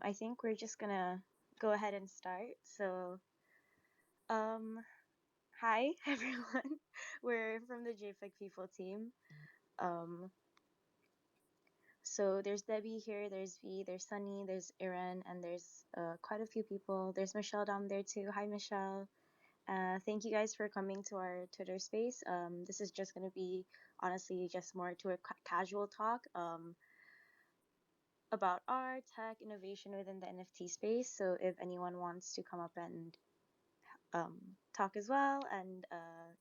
I think we're just gonna go ahead and start. Um, Hi everyone. We're from the JPG People team. Um, there's Debbie here, there's V, there's Sunny, there's Erin, and there's quite a few people. There's Michelle down there too. Hi, Michelle. Thank you guys for coming to our Twitter space. This is just gonna be honestly just more to a casual talk. About art, tech, innovation within the NFT space. So if anyone wants to come up and talk as well and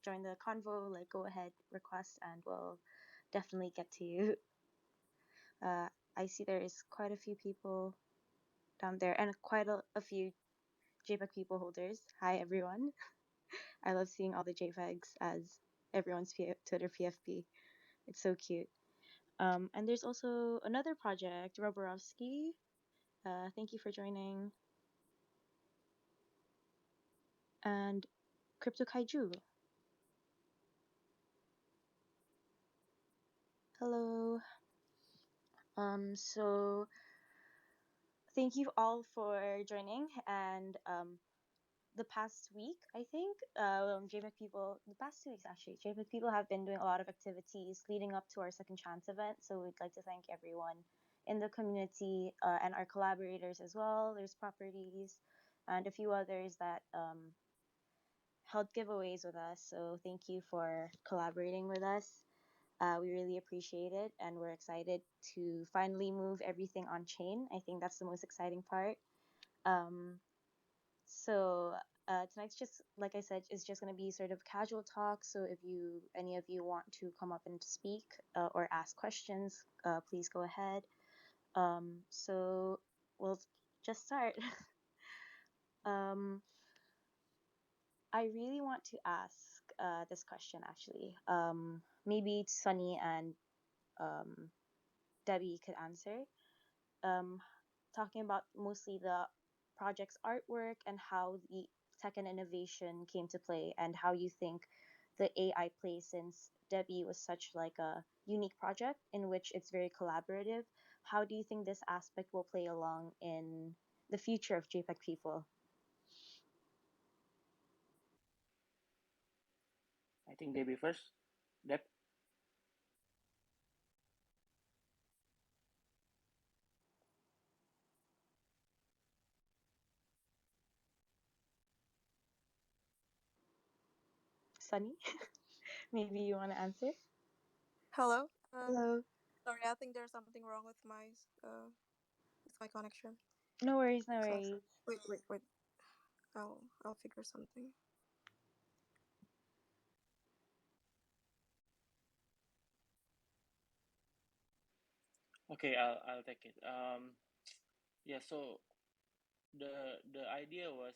join the convo, like go ahead, request, and we'll definitely get to you. I see there is quite a few people down there and quite a few JPEG people holders. Hi everyone. I love seeing all the JPEGs as everyone's Twitter PFP. It's so cute. And there's also another project, Roborovsky. Thank you for joining. And Crypto Kaiju. Hello. So thank you all for joining. And the past week, I think, JPEG people, the past 2 weeks actually, JPEG people have been doing a lot of activities leading up to our Second Chance event. So we'd like to thank everyone in the community and our collaborators as well. There's Properties and a few others that held giveaways with us. So thank you for collaborating with us. We really appreciate it, and we're excited to finally move everything on chain. I think that's the most exciting part. Um, so tonight's just, like I said, is just going to be sort of casual talk. So if any of you want to come up and speak or ask questions, please go ahead. So we'll just start. um, I really want to ask this question actually. Maybe Sunny and Debbie could answer. Talking about mostly the project's artwork and how the tech and innovation came to play and how you think the AI plays, since Debbie was such like a unique project in which it's very collaborative. How do you think this aspect will play along in the future of JPEG People? I think Debbie first. Deb. Sunny, maybe you want to answer? Hello. Hello. Sorry, I think there's something wrong with my connection. No worries, no So worries. wait. I'll figure something. Okay, I'll take it. Yeah. So the idea was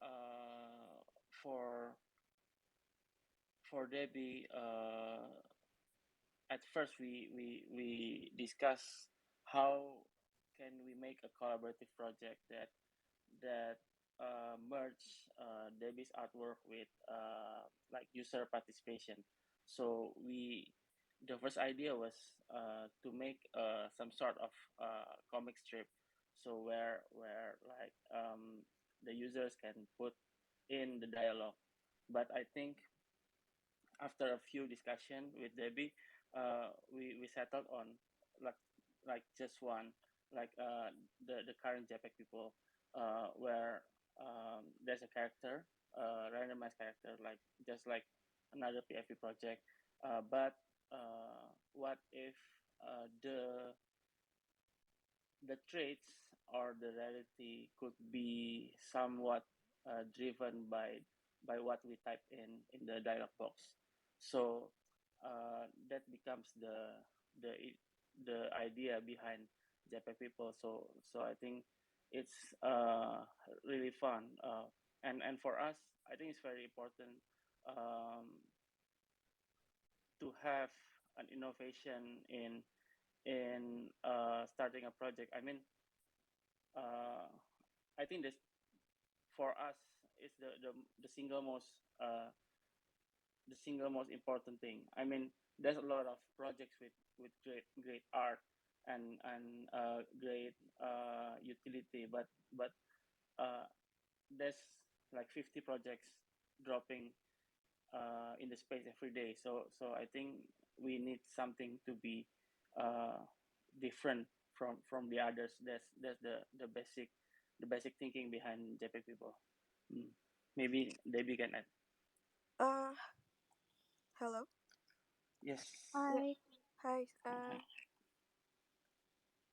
uh, for Debbie. At first, we discuss how can we make a collaborative project that merge Debbie's artwork with like user participation. So the first idea was to make some sort of comic strip, so where like the users can put in the dialogue. But I think after a few discussion with Debbie, we settled on like just one, like the current JPEG people, where there's a character, randomized character, like just like another PFP project, but what if the traits or the reality could be somewhat driven by what we type in the dialog box. So that becomes the the idea behind JPEG people. So I think it's really fun, and for us, I think it's very important um, to have an innovation in starting a project. I mean, uh, I think this for us is the single most important thing. I mean, there's a lot of projects with great art, and great utility, but there's like 50 projects dropping in the space every day. So I think we need something to be uh, different from the others. That's the basic thinking behind JPEG people. Mm. Maybe Debbie can add. Uh, hello. Yes. Yeah. Hi. Hi. Hi.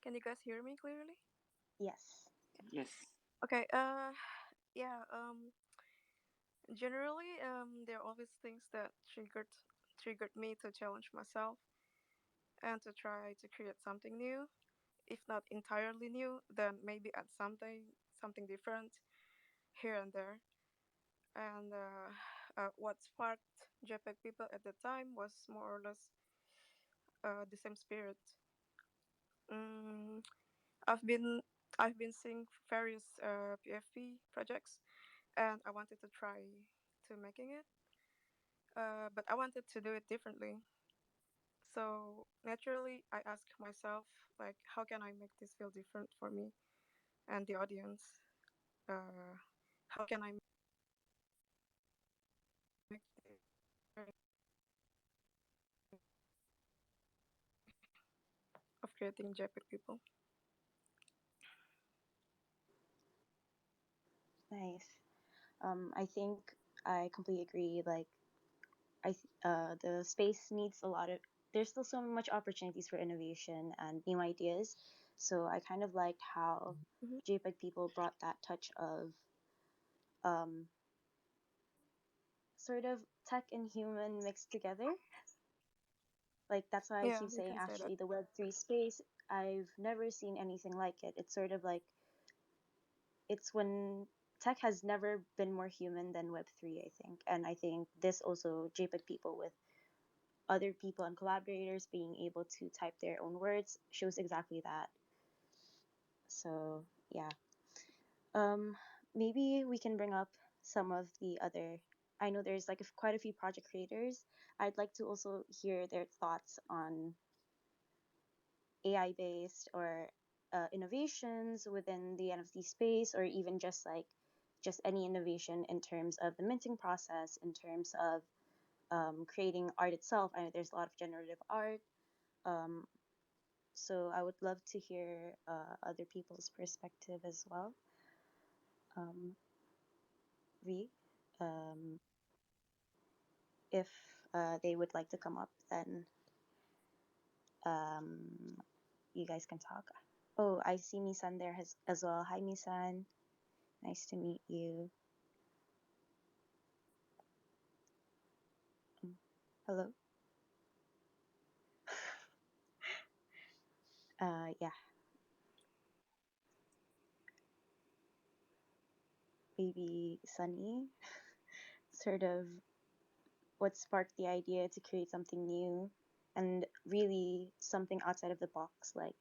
Can you guys hear me clearly? Yes. Yes. Okay. Yeah. Generally, there are always things that triggered me to challenge myself and to try to create something new. If not entirely new, then maybe add something different here and there. And what sparked JPEG people at the time was more or less the same spirit. Mm, I've been I've been seeing various PFP projects, and I wanted to try to making it, but I wanted to do it differently. So naturally, I asked myself, like, how can I make this feel different for me and the audience? How can I make this of creating JPEG people? Nice. I think I completely agree. Like, the space needs a lot of. There's still so much opportunities for innovation and new ideas. So I kind of liked how Hmm. JPEG people brought that touch of um, sort of tech and human mixed together. Like that's why I Yeah, keep you saying can say that. actually the Web3 space. I've never seen anything like it. It's sort of like it's when tech has never been more human than Web3, I think. And I think this also JPEG people with other people and collaborators being able to type their own words shows exactly that. So yeah, um, maybe we can bring up some of the other. I know there's like quite a few project creators. I'd like to also hear their thoughts on AI based or innovations within the NFT space, or even just any innovation in terms of the minting process, in terms of creating art itself. I know there's a lot of generative art. Um, so I would love to hear other people's perspective as well. Um, V, if they would like to come up, then um, you guys can talk. Oh, I see Misan there as well. Hi, Misan. Nice to meet you. Mm, hello. Yeah, maybe Sunny. Sort of what sparked the idea to create something new and really something outside of the box. Like,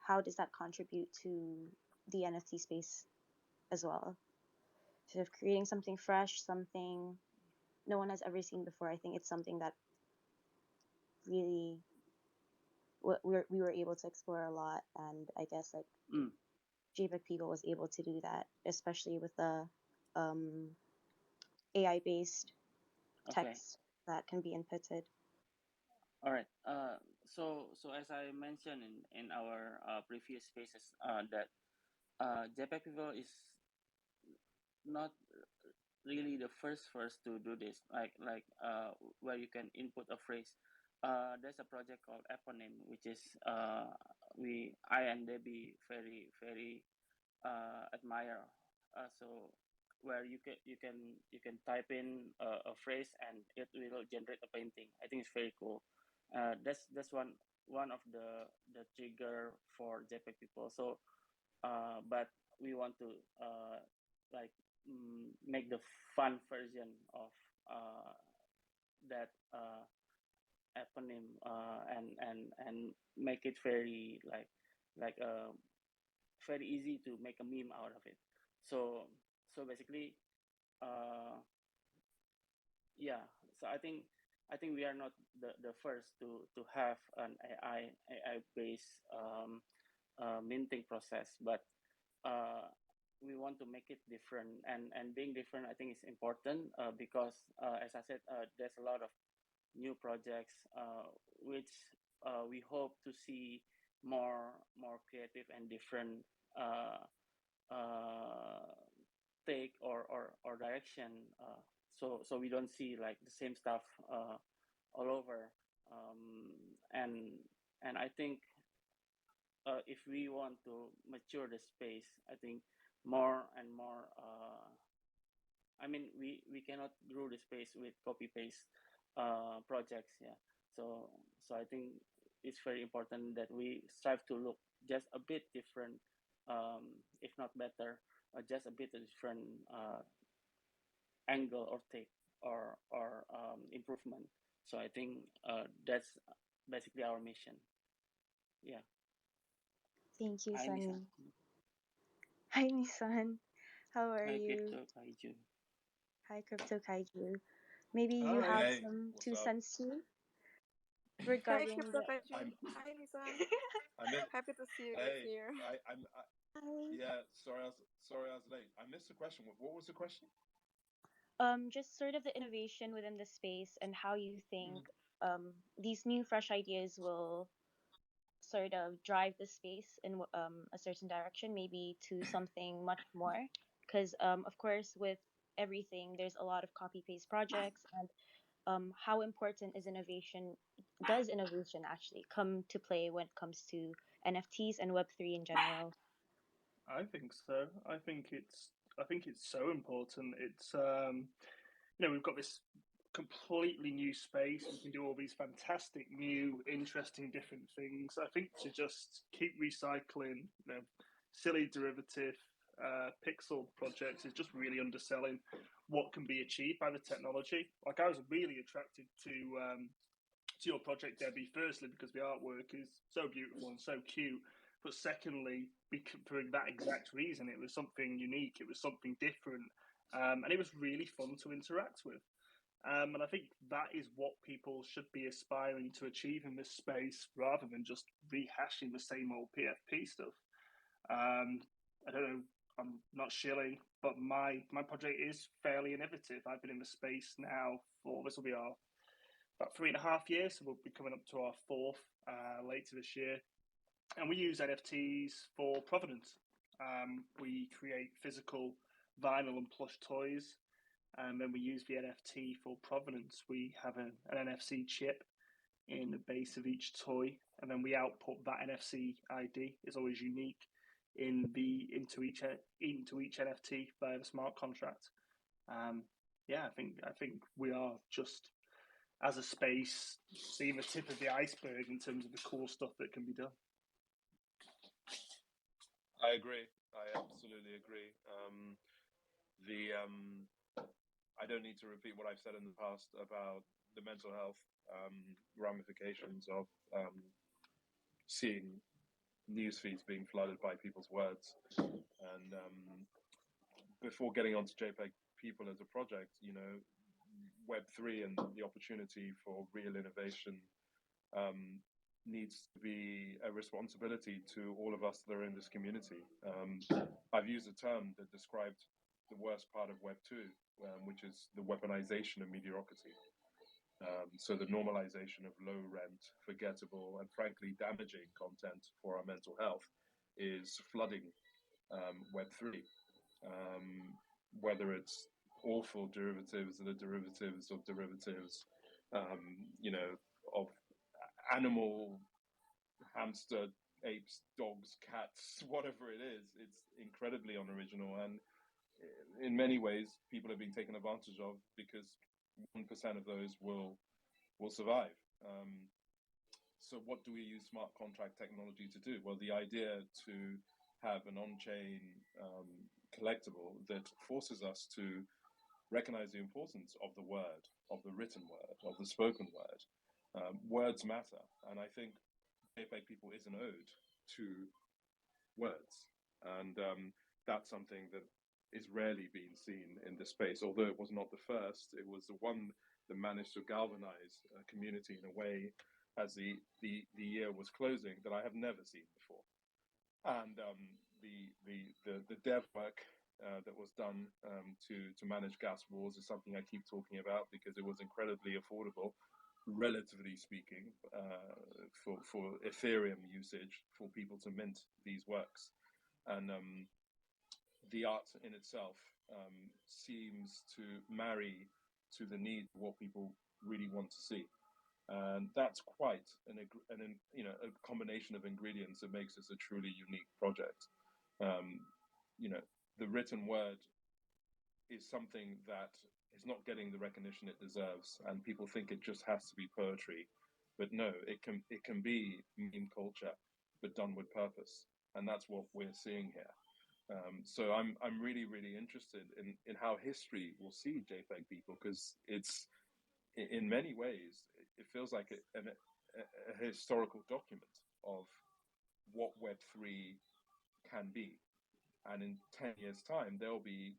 how does that contribute to the NFT space as well? Sort of creating something fresh, something no one has ever seen before. I think it's something that really we were able to explore a lot, and I guess like Mm. JPEG People was able to do that, especially with the AI based Okay. text that can be inputted. All right. So as I mentioned in our previous spaces, that JPEG people is not really the first to do this. Where you can input a phrase. There's a project called Eponym, which is I and Debbie very admire. So where you can type in a phrase and it will generate a painting. I think it's very cool. That's one of the trigger for JPEG people. So but we want to like make the fun version of that eponym and make it very very easy to make a meme out of it. So basically, uh, yeah. So I think I think we are not the first to have an AI based minting process, but uh, we want to make it different, and being different I think is important because as I said, there's a lot of new projects which we hope to see more creative and different uh, uh, take or direction, so we don't see like the same stuff all over, and I think if we want to mature the space, I think more and more. I mean, we cannot grow the space with copy paste projects. Yeah. So I think it's very important that we strive to look just a bit different, if not better, just a bit different angle or take or improvement. So I think that's basically our mission. Yeah. Thank you, Hi, Nisa. Sunny. Hi, Nisan. How are Hi, you? Crypto Kaiju. Hi, Crypto Kaiju. Maybe you Hi. have Hey, some what's two up? cents too Hey, regarding Crypto the. Kaiju. I'm Hi, Nisan. I miss Happy to see you guys hey, here. I'm Hi. yeah, sorry I was late. I missed the question. What was the question? Just sort of the innovation within the space and how you think Mm. these new fresh ideas will sort of drive the space in a certain direction, maybe to something much more. Because of course, with everything, there's a lot of copy paste projects, and how important is innovation? Does innovation actually come to play when it comes to NFTs and Web3 in general? I think so. I think it's so important. It's we've got this completely new space. We can do all these fantastic, new, interesting, different things. I think to just keep recycling, silly derivative pixel projects is just really underselling what can be achieved by the technology. Like I was really attracted to your project, Debbie. Firstly, because the artwork is so beautiful and so cute, but secondly, for that exact reason, it was something unique. It was something different, and it was really fun to interact with. And I think that is what people should be aspiring to achieve in this space, rather than just rehashing the same old PFP stuff. I don't know. I'm not shilling, but my project is fairly innovative. I've been in the space now for this will be our about 3.5 years, so we'll be coming up to our fourth later this year. And we use NFTs for provenance. We create physical vinyl and plush toys, and then we use the NFT for provenance. We have an NFC chip in the base of each toy, and then we output that NFC ID. It's always unique into each NFT via the smart contract. Yeah, I think we are just as a space seeing the tip of the iceberg in terms of the cool stuff that can be done. I agree. I absolutely agree. I don't need to repeat what I've said in the past about the mental health ramifications of seeing news feeds being flooded by people's words. And before getting onto JPEG People as a project, Web3 and the opportunity for real innovation needs to be a responsibility to all of us that are in this community. I've used a term that described the worst part of Web2, which is the weaponization of mediocrity. So the normalization of low rent, forgettable, and frankly damaging content for our mental health is flooding Web3. Whether it's awful derivatives and the derivatives of derivatives, of animal, hamster, apes, dogs, cats, whatever it is, it's incredibly unoriginal. And in many ways, people are being taken advantage of because 1% of those will survive. So what do we use smart contract technology to do? Well, the idea to have an on-chain collectible that forces us to recognize the importance of the word, of the written word, of the spoken word. Words matter, and I think JPEG People is an ode to words, and that's something that is rarely being seen in this space. Although it was not the first, it was the one that managed to galvanize a community in a way as the year was closing that I have never seen before. And the dev work that was done to manage gas wars is something I keep talking about because it was incredibly affordable, relatively speaking, for Ethereum usage for people to mint these works. And the art in itself seems to marry to the need of what people really want to see. And that's quite a combination of ingredients that makes this a truly unique project. Um, you know, the written word is something that is not getting the recognition it deserves, and people think it just has to be poetry, but no, it can be meme culture, but done with purpose, and that's what we're seeing here. So I'm really interested in how history will see JPEG people, because it's in many ways it feels like a historical document of what Web3 can be, and in 10 years' time there'll be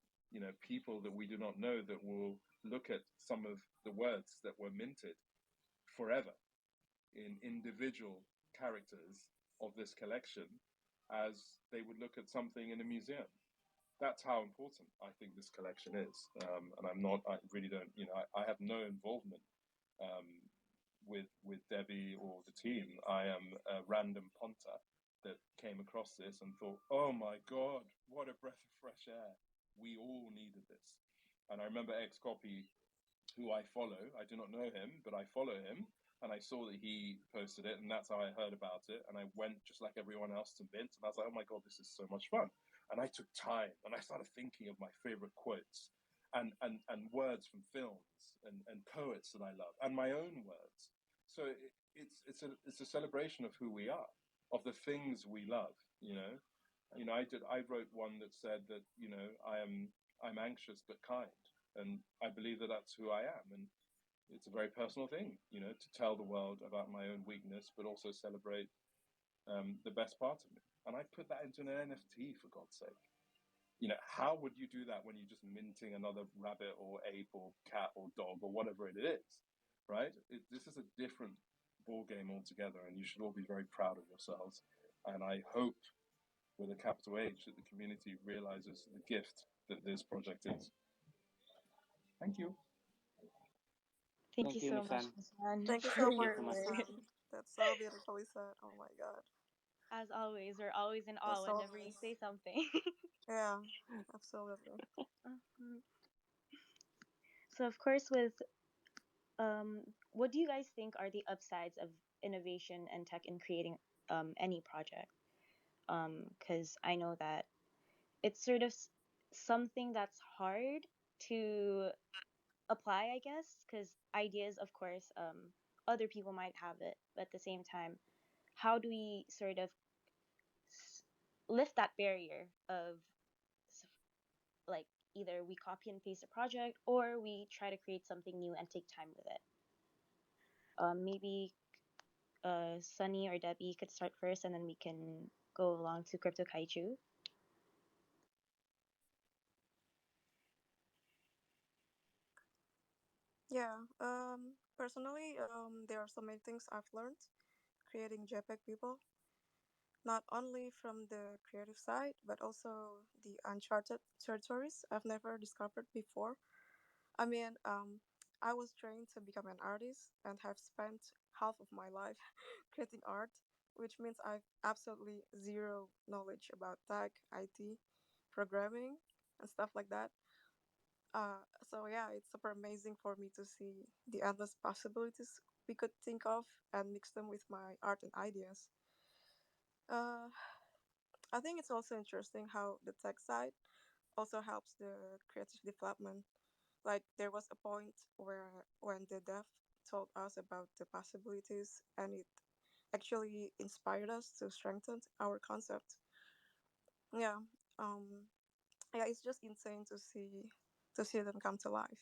people that we do not know that will look at some of the words that were minted forever in individual characters of this collection as they would look at something in a museum. That's how important I think this collection is. And I really don't, I have no involvement um, with Debbie or the team. I am a random punter that came across this and thought, oh my God, what a breath of fresh air. We all needed this. And I remember Xcopy, who I follow. I do not know him, but I follow him. And I saw that he posted it, and that's how I heard about it. And I went just like everyone else to Mint, and I was like, oh my God, this is so much fun. And I took time, and I started thinking of my favorite quotes and words from films and poets that I love, and my own words. So it's a celebration of who we are, of the things we love. I wrote one that said that I'm anxious but kind, and I believe that that's who I am. And it's a very personal thing, to tell the world about my own weakness, but also celebrate the best part of me. And I put that into an NFT, for God's sake. How would you do that when you're just minting another rabbit or ape or cat or dog or whatever it is, right? This is a different ball game altogether, and you should all be very proud of yourselves. And I hope, with a capital H, that the community realizes the gift that this project is. Thank you. Thank you Thank you, so much, Nissan. Hassan, Thank you for so Thank you much, your so much. words. Nissan. That's so beautifully said. Oh my God. As always, we're always in awe As whenever you always. say something. Yeah, absolutely. Mhm. So, of course, what do you guys think are the upsides of innovation and tech in creating any project? Because I know that it's sort of something that's hard to apply, I guess, because ideas, of course, other people might have it, but at the same time, how do we sort of lift that barrier of like either we copy and paste a project or we try to create something new and take time with it? Maybe Sunny or Debbie could start first, and then we can go along to Crypto Kaiju. Yeah. Personally, there are so many things I've learned creating JPEG people, not only from the creative side, but also the uncharted territories I've never discovered before. I mean, I was trained to become an artist and have spent half of my life creating art, which means I've absolutely zero knowledge about tech, IT, programming, and stuff like that. So yeah, it's super amazing for me to see the endless possibilities we could think of and mix them with my art and ideas. Uh, I think it's also interesting how the tech side also helps the creative development. Like there was a point where when the dev told us about the possibilities and it actually inspired us to strengthen our concept. Yeah. Um yeah, it's just insane to see them come to life.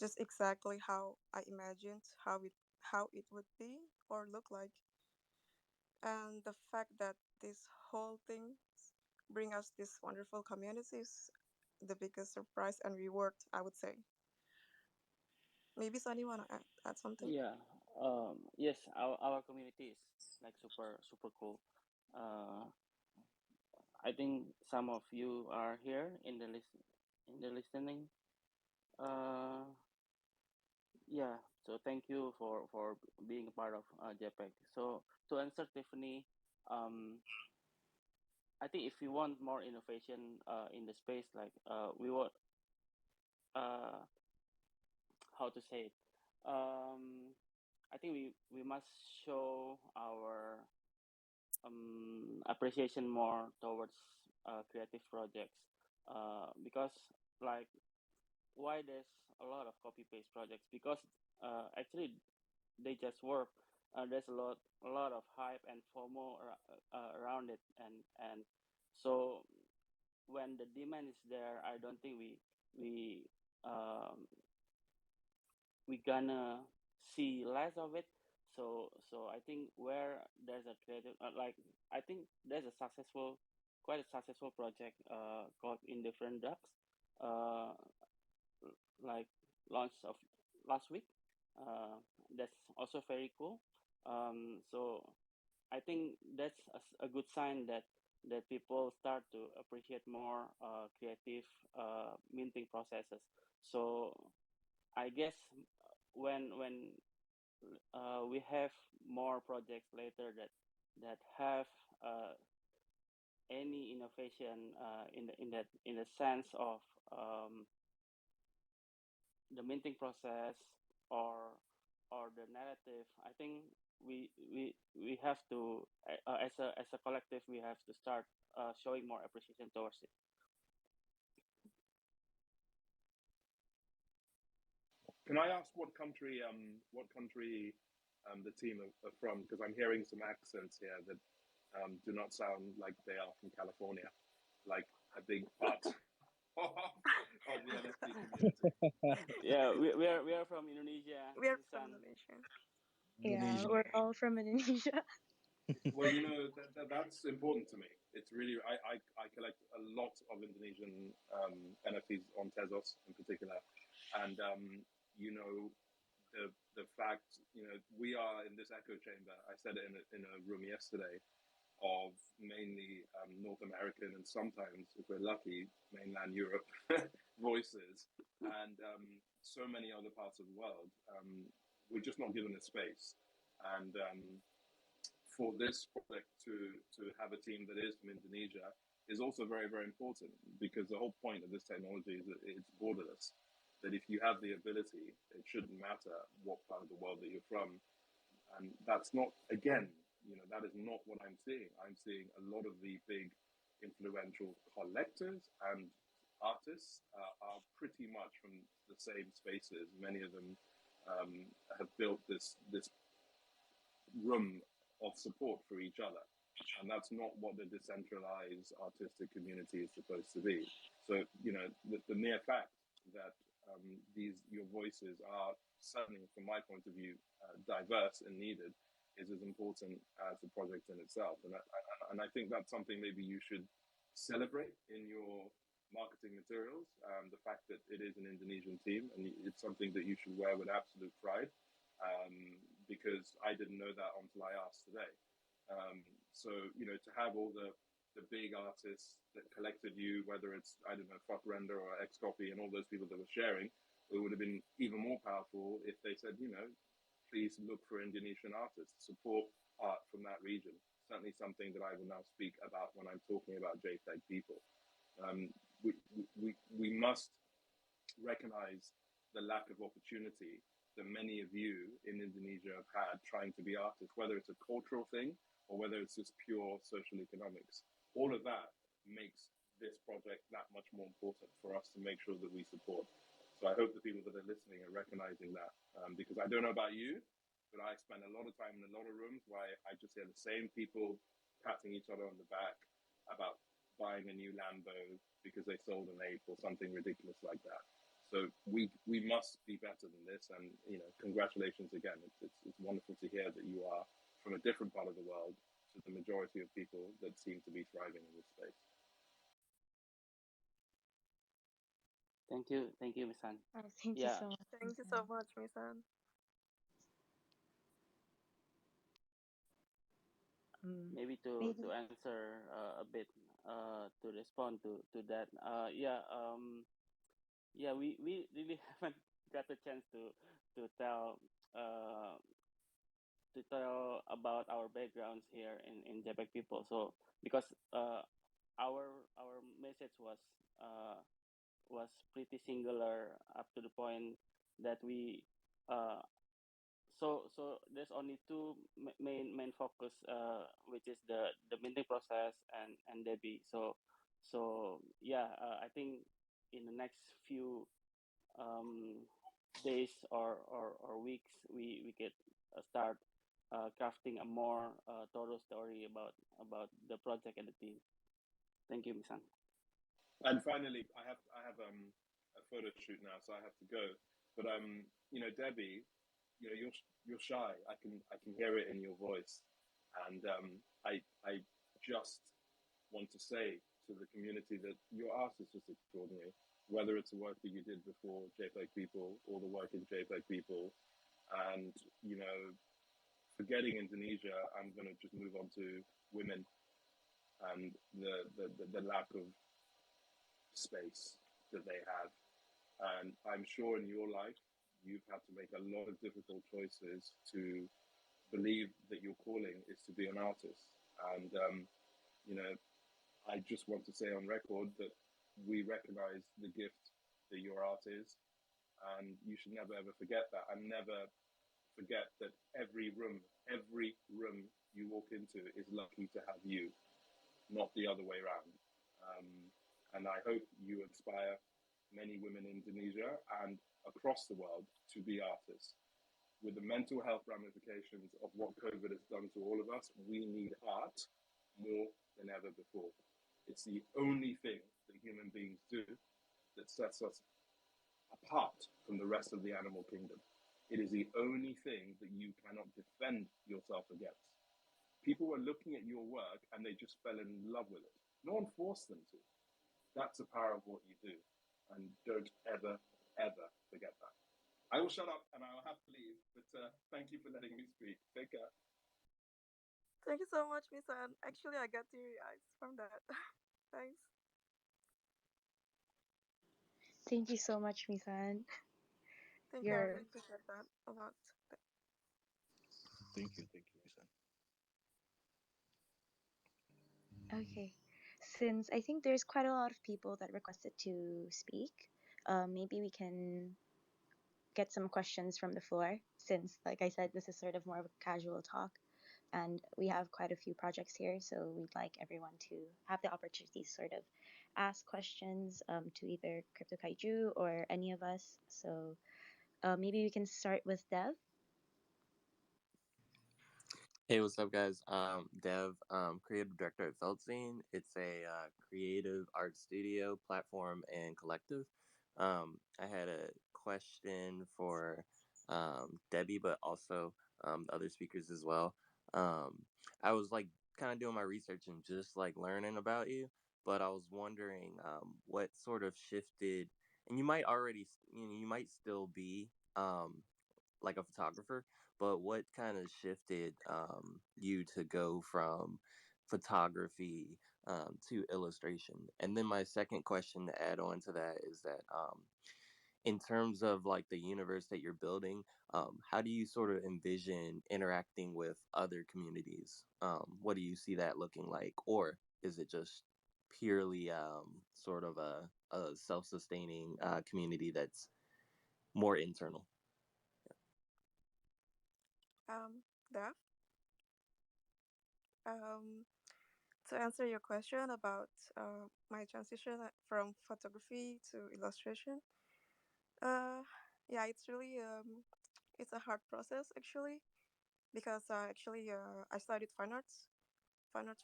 Just exactly how I imagined how it would be or look like. And the fact that this whole thing bring us this wonderful community is the biggest surprise and reward, I would say. Maybe Sunny wanna add something? Yeah. Yes, our community is like super cool. Uh, I think some of you are here in the listening. Uh, yeah. So thank you for being a part of JPEG. So to answer Tiffany, um, I think if you want more innovation in the space, like we want uh, how to say it. I think we must show our appreciation more towards creative projects because like why there's a lot of copy paste projects because actually they just work. There's a lot of hype and FOMO around it, and so when the demand is there, I don't think we um, we gonna see less of it. So I think where there's a creative like I think there's a quite a successful project called Indifferent Ducks, uh, like launch of last week. Uh, that's also very cool. So I think that's a good sign that people start to appreciate more creative minting processes. So I guess when we have more projects later that have any innovation in the sense of the minting process or the narrative. I think we have to as a collective we have to start showing more appreciation towards it. Can I ask what country the team are from? Because I'm hearing some accents here that do not sound like they are from California, like a big part of the NFT community. Yeah, we are from Indonesia, We are from Susan. Indonesia. Yeah, Indonesia. we're all from Indonesia. Well, you know that's important to me. It's really I collect a lot of Indonesian NFTs on Tezos in particular, and you know the fact we are in this echo chamber. I said it in a room yesterday of mainly North American and sometimes, if we're lucky, mainland Europe voices, and so many other parts of the world. We're just not given the space, and for this project to have a team that is from Indonesia is also very, very important because the whole point of this technology is that it's borderless. That if you have the ability, it shouldn't matter what part of the world that you're from. And that's not, again, that is not what I'm seeing. I'm seeing a lot of the big influential collectors and artists are pretty much from the same spaces. Many of them have built this room of support for each other. And that's not what the decentralized artistic community is supposed to be. So, the mere fact that your voices are certainly, from my point of view, diverse and needed is as important as the project in itself. And I think that's something maybe you should celebrate in your marketing materials. The fact that it is an Indonesian team, and it's something that you should wear with absolute pride. Because I didn't know that until I asked today. So to have all the big artists that collected you, whether it's I don't know Fuck Render or Xcopy and all those people that were sharing, it would have been even more powerful if they said please look for Indonesian artists, support art from that region. Certainly something that I will now speak about when I'm talking about JPEG People. We must recognize the lack of opportunity that many of you in Indonesia have had trying to be artists, whether it's a cultural thing or whether it's just pure social economics. All of that makes this project that much more important for us to make sure that we support. So I hope the people that are listening are recognizing that, because I don't know about you, but I spend a lot of time in a lot of rooms where I just hear the same people patting each other on the back about buying a new Lambo because they sold an ape or something ridiculous like that. So we must be better than this, and congratulations again. It's wonderful to hear that you are from a different part of the world to the majority of people that seem to be thriving in this space. thank you, Miss Han. Oh, thank you Yeah, so much, Thank you so Misan. much, Misan. maybe to Maybe. answer a bit, to respond to that. Yeah, we really haven't got the chance to tell uh to tell about our backgrounds here in JPEG people. So because our message uh was pretty singular up to the point that we uh so there's only two main focus, which is the minting process and Debbie. So yeah, I think in the next few um days or weeks we could start crafting a more thorough story about the project and the team. Thank you, Misan. And finally, I have a photo shoot now, so I have to go. But Debbie, you're shy. I can hear it in your voice, and I just want to say to the community that your art is just extraordinary. Whether it's the work that you did before JPEG People or the work in JPEG People, and forgetting Indonesia, I'm going to just move on to women and the lack of space that they have. And I'm sure in your life, you've had to make a lot of difficult choices to believe that your calling is to be an artist. And, I just want to say on record that we recognize the gift that your art is. And you should never ever forget that. And never forget that every room you walk into is lucky to have you, not the other way around. Um, and I hope you inspire many women in Indonesia and across the world to be artists. With the mental health ramifications of what COVID has done to all of us, we need art more than ever before. It's the only thing that human beings do that sets us apart from the rest of the animal kingdom. It is the only thing that you cannot defend yourself against. People were looking at your work and they just fell in love with it. No one forced them to. That's the power of what you do. And don't ever, ever forget that. I will shut up and I'll have to leave, but thank you for letting me speak. Take care. Thank you so much, Misan. Actually, I got teary eyes from that. Thanks. Thank you so much, Misan. Thank you. I You're really appreciate that a lot. Thank you, Misan. okay. Since I think there's quite a lot of people that requested to speak, maybe we can get some questions from the floor. Since, like I said, this is sort of more of a casual talk, and we have quite a few projects here, so we'd like everyone to have the opportunity to sort of ask questions to either Crypto Kaiju or any of us. So maybe we can start with Dev. Hey, what's up, guys? Dev, creative director at Feltzine. It's a creative art studio, platform, and collective. I had a question for Debbie, but also the other speakers as well. Um, I was like kind of doing my research and just like learning about you, but I was wondering what sort of shifted, and you might already, you might still be. Like a photographer, but what kind of shifted you to go from photography to illustration? And then my second question to add on to that is that in terms of like the universe that you're building, how do you sort of envision interacting with other communities? What do you see that looking like? Or is it just purely sort of a self-sustaining community that's more internal? Dev, um, to answer your question about my transition from photography to illustration, uh, yeah, it's really it's a hard process actually because I studied fine arts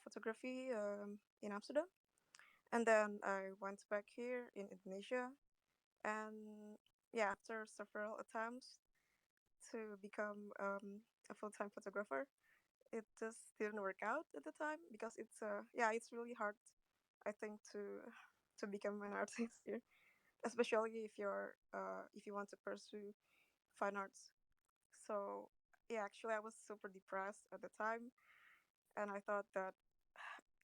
photography in Amsterdam, and then I went back here in Indonesia, and yeah, after several attempts to become a full time photographer, it just didn't work out at the time because it's yeah, it's really hard, I think, to become an artist here. especially if you want to pursue fine arts. So yeah, actually, I was super depressed at the time, and I thought that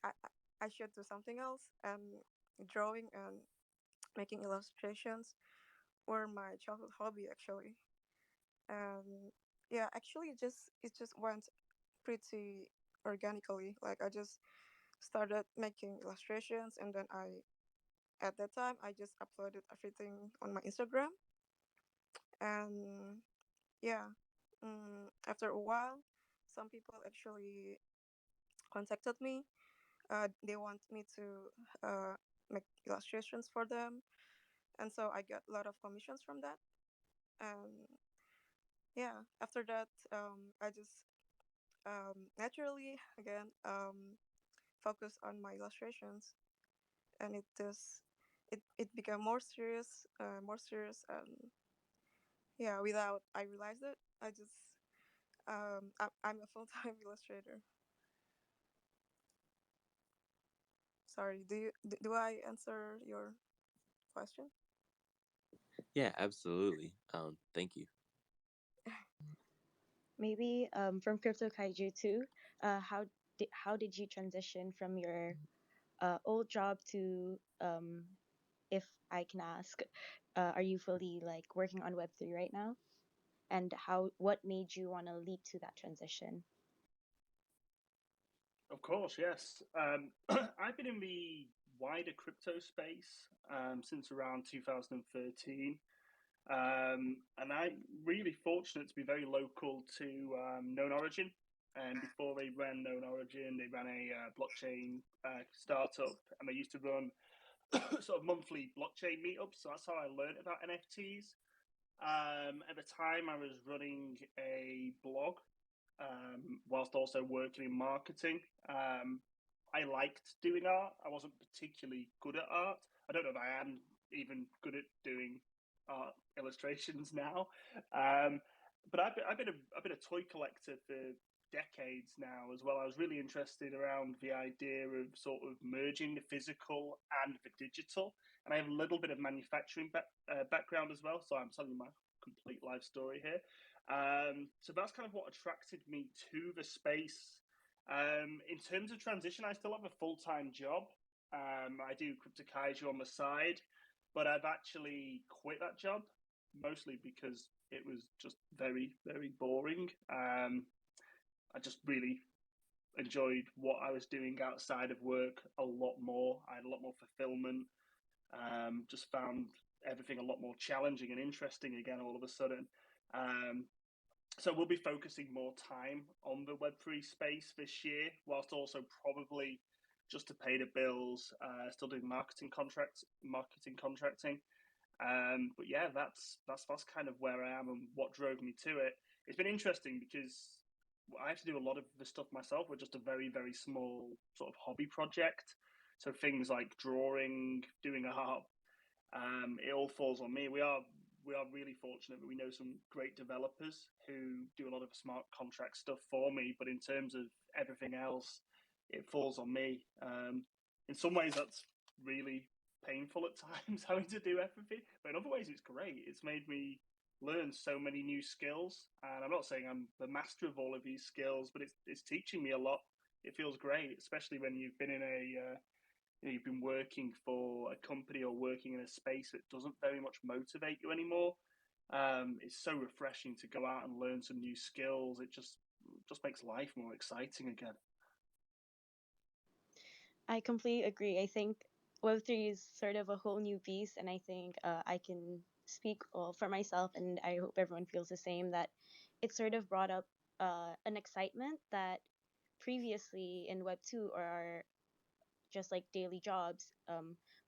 I I should do something else, and drawing and making illustrations were my childhood hobby actually. And yeah, actually, it just went pretty organically. Like I just started making illustrations, and then I at that time I just uploaded everything on my Instagram, and yeah, after a while, some people actually contacted me. They want me to make illustrations for them, and so I got a lot of commissions from that. And yeah, after that, I just naturally again focus on my illustrations, and it became more serious, and yeah, without I realized it, I'm a full time illustrator. Sorry, do I answer your question? Yeah, absolutely. Thank you. Maybe from Crypto Kaiju too. How did you transition from your old job to if I can ask, are you fully like working on Web3 right now? And what made you want to leap to that transition? Of course, yes. I've been in the wider crypto space since around 2013. And I'm really fortunate to be very local to Known Origin. And before they ran Known Origin, they ran a blockchain startup, and they used to run sort of monthly blockchain meetups. So that's how I learned about NFTs. At the time, I was running a blog whilst also working in marketing. I liked doing art. I wasn't particularly good at art. I don't know if I am even good at doing art illustrations now. Um, but I've been a toy collector for decades now as well. I was really interested around the idea of sort of merging the physical and the digital. And I have a little bit of manufacturing background as well, so I'm telling you my complete life story here. So that's kind of what attracted me to the space. In terms of transition, I still have a full time job. I do Crypto Kaiju on the side, but I've actually quit that job mostly because it was just very, very boring. I just really enjoyed what I was doing outside of work a lot more. I had a lot more fulfillment. Just found everything a lot more challenging and interesting again all of a sudden. Um, so we'll be focusing more time on the Web3 space this year, whilst also probably just to pay the bills, still doing marketing contracting. But yeah, that's kind of where I am and what drove me to it. It's been interesting because I have to do a lot of the stuff myself. We're just a very, very small sort of hobby project. So things like drawing, doing art, it all falls on me. We are really fortunate that we know some great developers who do a lot of smart contract stuff for me. But in terms of everything else, it falls on me. In some ways, that's really painful at times having to do everything. But in other ways, it's great. It's made me learn so many new skills. And I'm not saying I'm the master of all of these skills, but it's teaching me a lot. It feels great, especially when you've been in you've been working for a company or working in a space that doesn't very much motivate you anymore. It's so refreshing to go out and learn some new skills. It just makes life more exciting again. I completely agree. I think Web3 is sort of a whole new beast, and I think I can speak for myself, and I hope everyone feels the same, that it sort of brought up an excitement that previously in Web2 or our just like daily jobs,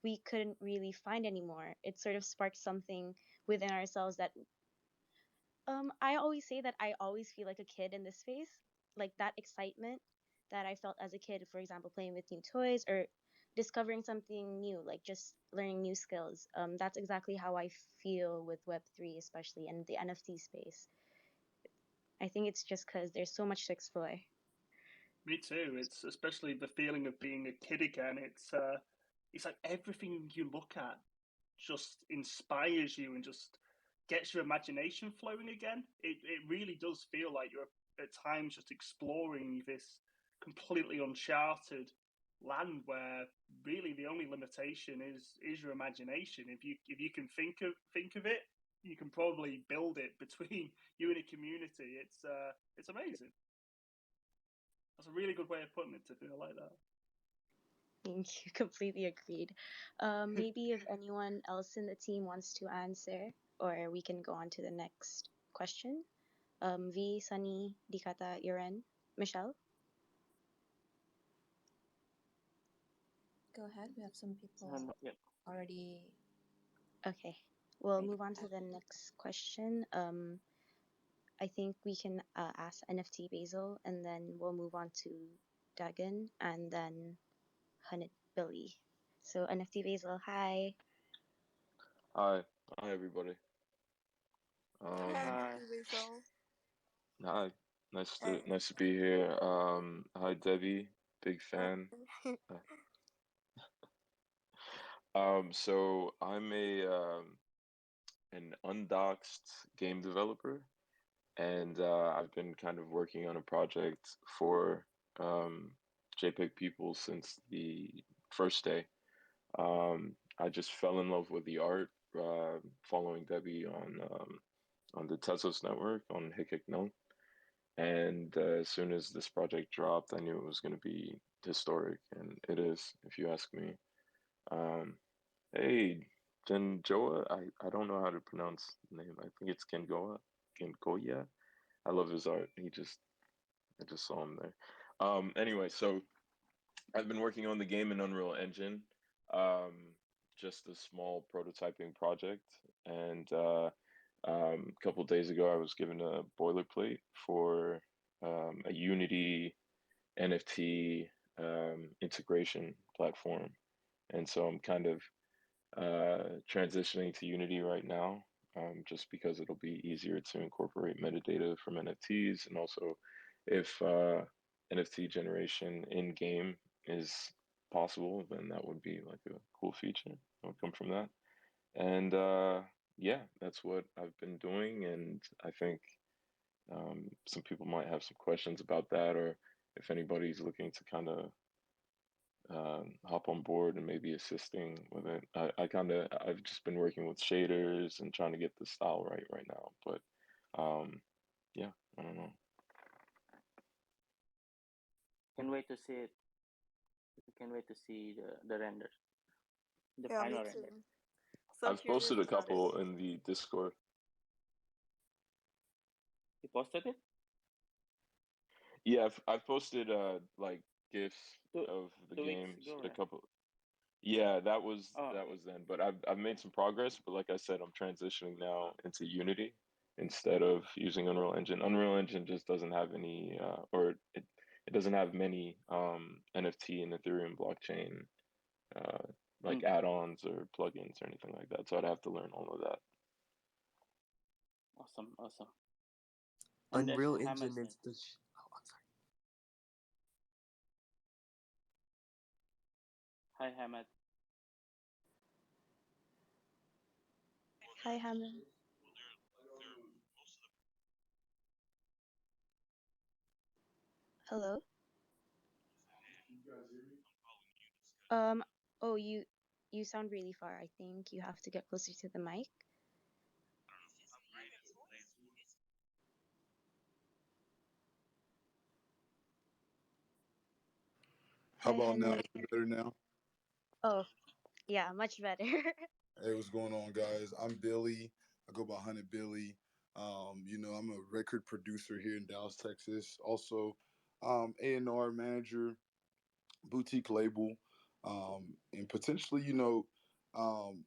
we couldn't really find anymore. It sort of sparked something within ourselves that I always say that I always feel like a kid in this space, like that excitement that I felt as a kid, for example, playing with new toys or discovering something new, like just learning new skills. That's exactly how I feel with Web3, especially in the NFT space. I think it's just because there's so much to explore. Me too. It's especially the feeling of being a kid again. It's like everything you look at just inspires you and just gets your imagination flowing again. It really does feel like you're at times just exploring this completely uncharted land where really the only limitation is your imagination. If you can think of it, you can probably build it between you and a community. It's amazing. That's a really good way of putting it, to feel like that. Thank you. Completely agreed. Maybe if anyone else in the team wants to answer, or we can go on to the next question. V, Sunny, Dikata, Iren, Michelle. Go ahead. We have some people Not yet. already. Okay, we'll Right. move on to the next question. I think we can ask NFT Basil, and then we'll move on to Dagon, and then Hunted Billy. So NFT Basil, hi. Hi, hi everybody. Hi, Um, Hi. NFT Basil. Hi, Hey. nice to be here. Hi Debbie, big fan. Hi. Uh, so I'm a an undoxed game developer, and I've been kind of working on a project for um, JPG People since the first day. I just fell in love with the art, following Debbie on the Tezos network on Hikik. And as soon as this project dropped, I knew it was going to be historic, and it is, if you ask me. Um, hey, Genjoa, I don't know how to pronounce the name. I think it's Gengoya. I love his art. I just saw him there. Anyway, so I've been working on the game in Unreal Engine, um, just a small prototyping project, and a couple days ago I was given a boilerplate for a Unity NFT integration platform, and so I'm kind of transitioning to Unity right now, just because it'll be easier to incorporate metadata from NFTs, and also if NFT generation in game is possible, then that would be like a cool feature that would come from that. And yeah, that's what I've been doing, and I think some people might have some questions about that, or if anybody's looking to kind of hop on board and maybe assisting with it. I've just been working with shaders and trying to get the style right now. But yeah, I don't know. Can wait to see it. We can wait to see the render, the Yeah, me final too. render. So I've curious posted a about it. couple in the Discord. You posted it Yeah, I've posted like GIFs two of the 2 weeks games. ago, A right? couple. Yeah, Oh, that okay. was then. But I've made some progress. But like I said, I'm transitioning now into Unity instead of using Unreal Engine. Unreal Engine just doesn't have any, or it doesn't have many NFT and Ethereum blockchain uh, like Mm, add-ons or plugins or anything like that. So I'd have to learn all of that. awesome, awesome. And then Unreal Hamad Engine then. is the. Oh, I'm sorry. Hi, Hamad. Hi, Hammond. Hello. Um. Oh, you sound really far. I think you have to get closer to the mic. How Hi, about now? Henry. Is it better now? Oh, yeah, much better. Hey, what's going on, guys? I'm Billy. I go by Hunted Billy. I'm a record producer here in Dallas, Texas. Also, A&R manager, boutique label, and potentially, um,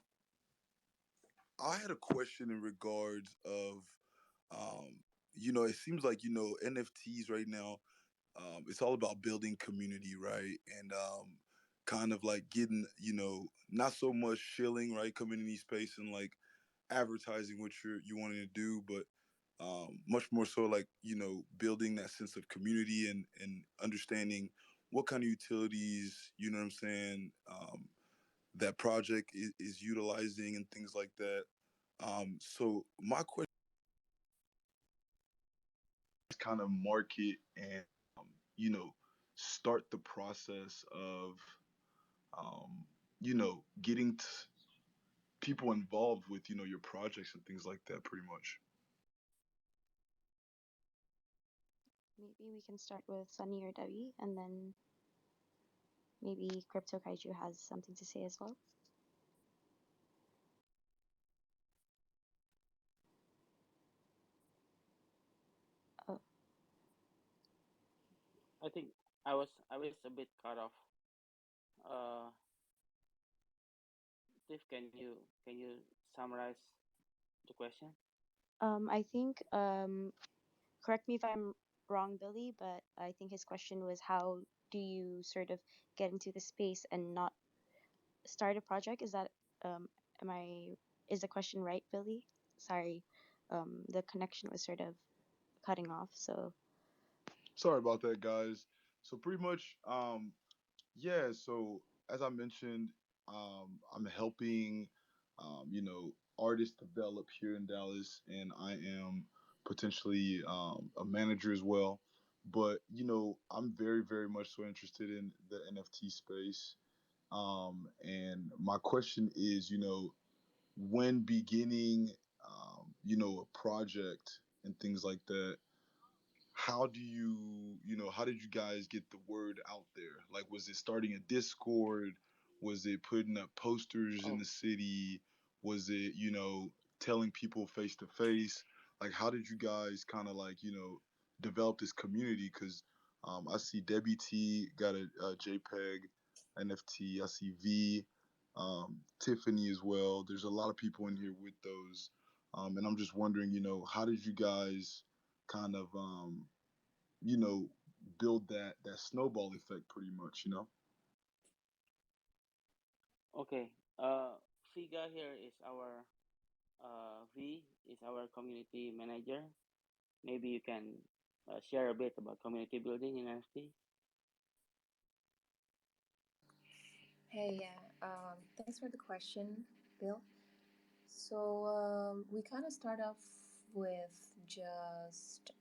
I had a question in regards of, um, it seems like NFTs right now. It's all about building community, right? And kind of like getting, not so much shilling, right? Community space and like advertising what you wanting to do, but much more so like building that sense of community and understanding what kind of utilities, you know what I'm saying, that project is utilizing and things like that. So my question is kind of market and you know start the process of um, getting people involved with your projects and things like that, pretty much. Maybe we can start with Sunny or Debbie, and then maybe Crypto Kaiju has something to say as well. Oh, I think I was a bit cut off. Uh, Tiff, can you summarize the question? I think correct me if I'm wrong, Billy, but I think his question was how do you sort of get into the space and not start a project? Is that um am I is the question right, Billy? Sorry. The connection was sort of cutting off, so Sorry about that, guys. So pretty much, yeah. So as I mentioned, I'm helping, artists develop here in Dallas, and I am potentially a manager as well. But I'm very, very much so interested in the NFT space. And my question is, when beginning, a project and things like that, how do how did you guys get the word out there? Like, was it starting a Discord? Was it putting up posters in Oh, the city? Was it telling people face to face? Like, how did you guys kind of like develop this community? Because I see Debbie T got a JPEG NFT. I see V, Tiffany as well. There's a lot of people in here with those, and I'm just wondering, how did you guys kind of you know build that snowball effect, pretty much, okay. Figa here is our V is our community manager. Maybe you can share a bit about community building in NFT. Hey, yeah. Thanks for the question, Bill. So we kind of start off with just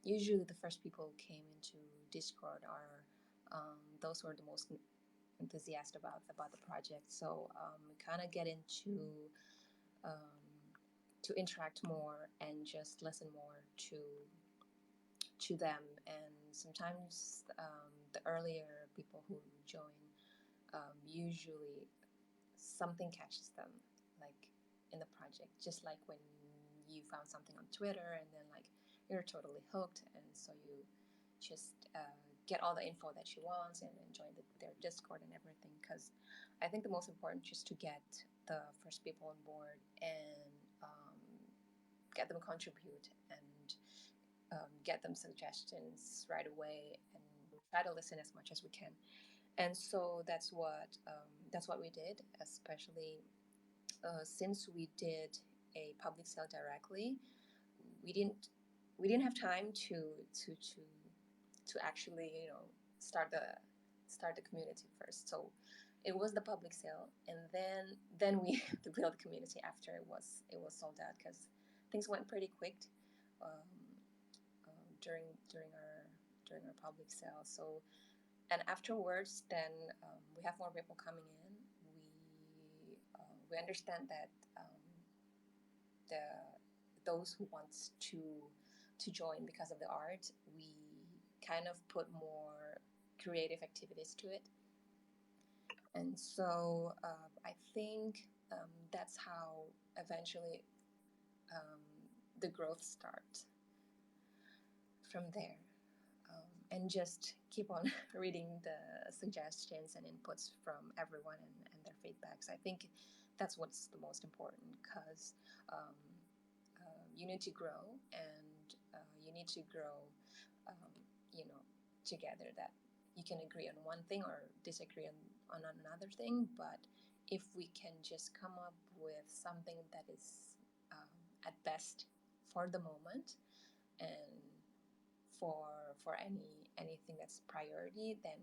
usually the first people who came into Discord are those who are the most enthusiastic about the project. So we kind of get into um, to interact more and just listen more to them. And sometimes the earlier people who join usually something catches them, like in the project, just like when you found something on Twitter and then like you're totally hooked, and so you just get all the info that you want and then join their Discord and everything. Because I think the most important just to get the first people on board and get them contribute and get them suggestions right away, and we'll try to listen as much as we can. And so that's what we did, especially since we did a public sale directly. We didn't we didn't have time to actually start the start the community first. So it was the public sale, and then we built the community after it was sold out, because things went pretty quick um, during our public sale. So, and afterwards, then we have more people coming in. We understand that the those who want to join because of the art, we kind of put more creative activities to it. And so I think that's how eventually um, the growth starts from there. And just keep on reading the suggestions and inputs from everyone, and their feedbacks. I think that's what's the most important, because um, you need to grow, and you need to grow, um, you know, together. That you can agree on one thing or disagree on another thing, but if we can just come up with something that is at best for the moment, and for anything that's priority, then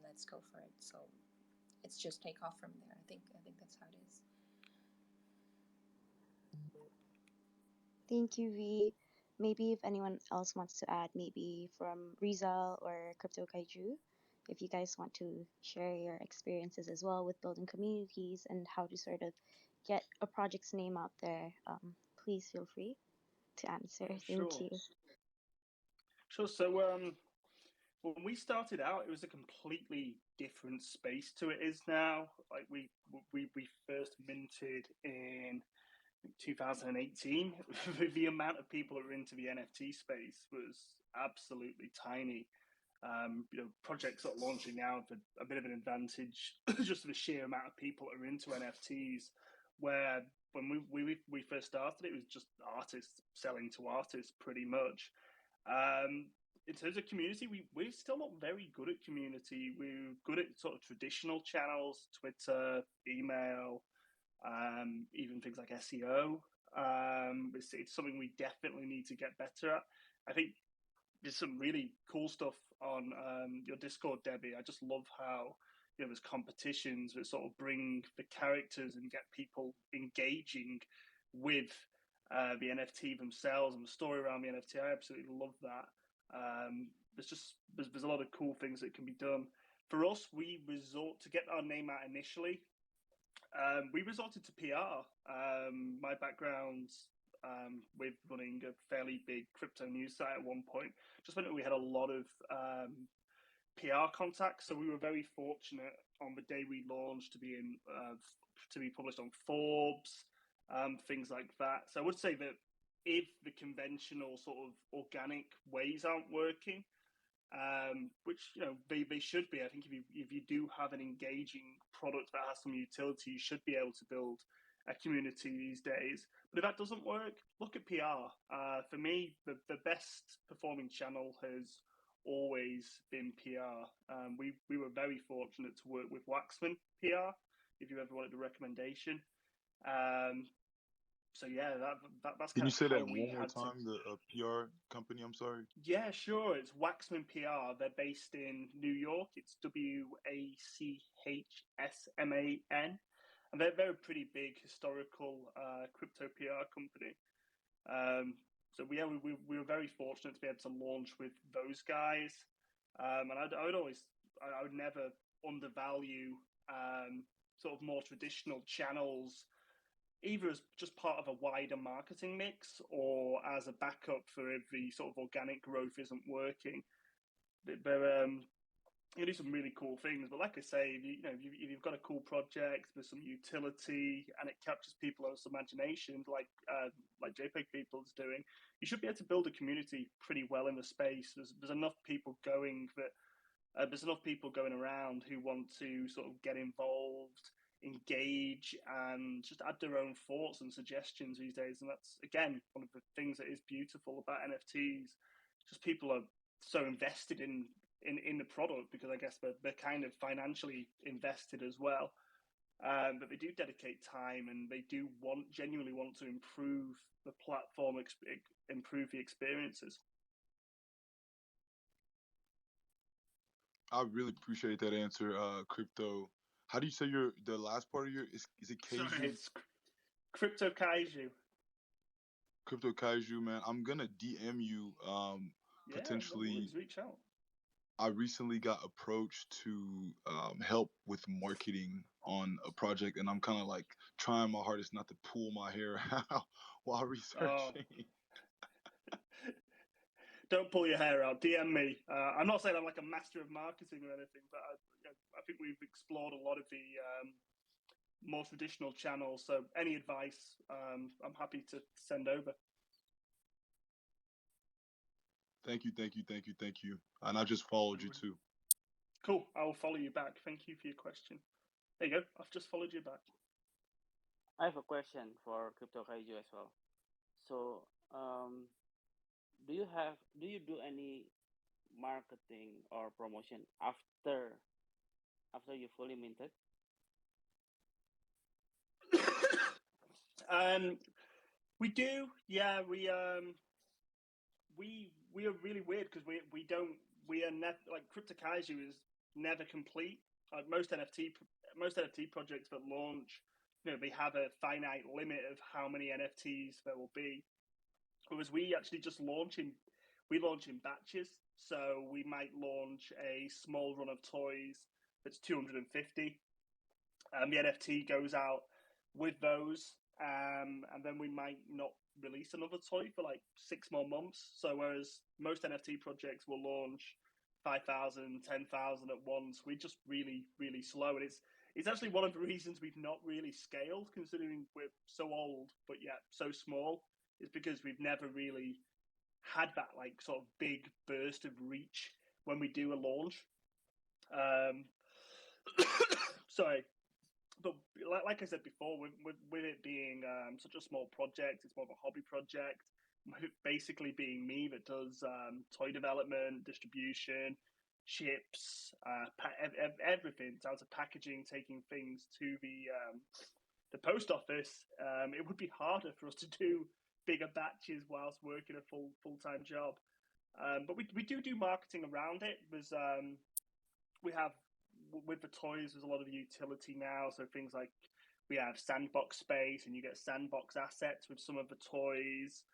let's go for it. So it's just take off from there. I think that's how it is. Thank you, V. Maybe if anyone else wants to add, maybe from Rizal or Crypto Kaiju, if you guys want to share your experiences as well with building communities and how to sort of get a project's name out there, please feel free to answer. Thank Sure. you. Sure. So, when we started out, it was a completely different space to it is now. Like we first minted in 2018. The amount of people that were into the NFT space was absolutely tiny. Projects that are launching now have a bit of an advantage just the sheer amount of people that are into NFTs. Where when we first started, it was just artists selling to artists pretty much. In terms of community, we're still not very good at community. We're good at sort of traditional channels, Twitter, email, even things like SEO. It's something we definitely need to get better at. I think there's some really cool stuff on your Discord, Debbie. I just love how there's competitions that sort of bring the characters and get people engaging with the NFT themselves and the story around the NFT. I absolutely love that. There's a lot of cool things that can be done. For us, we resort to get our name out initially. We resorted to PR. My background's with running a fairly big crypto news site at one point. Just meant that we had a lot of PR contacts, so we were very fortunate on the day we launched to be published on Forbes, things like that. So I would say that if the conventional sort of organic ways aren't working, which they should be. I think if you do have an engaging product that has some utility, you should be able to build a community these days. But if that doesn't work, look at PR. For me, the best performing channel has always been PR. We were very fortunate to work with Waxman PR. If you ever wanted a recommendation. So yeah, that's Can kind you of say how that we one more had to. time? The PR company. I'm sorry. Yeah, sure. It's Waxman PR. They're based in New York. It's WACHSMAN, and they're a pretty big historical crypto PR company. So yeah, we were very fortunate to be able to launch with those guys. And I would never undervalue sort of more traditional channels, either as just part of a wider marketing mix or as a backup for if the sort of organic growth isn't working. They're you do some really cool things, but like I say, if you've got a cool project with some utility and it captures people's imagination, like JPG People is doing, you should be able to build a community pretty well in the space. There's enough people going that there's enough people going around who want to sort of get involved, engage, and just add their own thoughts and suggestions these days. And that's again one of the things that is beautiful about NFTs. Just people are so invested in the product because I guess they're kind of financially invested as well. But they do dedicate time and they do genuinely want to improve the platform, improve the experiences. I really appreciate that answer, crypto. How do you say the last part of your is it Sorry, Kaiju? it's Crypto Kaiju. Crypto Kaiju, man. I'm gonna DM you Yeah, no potentially. worries. Reach out. I recently got approached to help with marketing on a project, and I'm kind of like trying my hardest not to pull my hair out while Oh, researching. don't pull your hair out. DM me. I'm not saying I'm like a master of marketing or anything, but I think we've explored a lot of the more traditional channels. So any advice, I'm happy to send over. Thank you, thank you, thank you, thank you. And I just followed you too. Cool. I will follow you back. Thank you for your question. There you go. I've just followed you back. I have a question for Crypto Kaiju as well. So, do you do any marketing or promotion after you fully minted? um, we do. Yeah, we are really weird because we don't we are never like Crypto Kaiju is never complete. most NFT projects that launch, they have a finite limit of how many NFTs there will be. Whereas we actually we launch in batches. So we might launch a small run of toys that's 250. The NFT goes out with those, and then we might not release another toy for like 6 more months. So whereas most NFT projects will launch 5,000, 10,000 at once, we're just really, really slow. And it's actually one of the reasons we've not really scaled, considering we're so old but yet so small. Is because we've never really had that like sort of big burst of reach when we do a launch. Um, sorry, but like I said before, with it being such a small project, it's more of a hobby project. Basically, being me that does toy development, distribution, ships, everything down to packaging, taking things to the post office. It would be harder for us to do bigger batches whilst working a full time job. But we do marketing around it. We have with the toys, there's a lot of utility now. So things like we have sandbox space, and you get sandbox assets with some of the toys.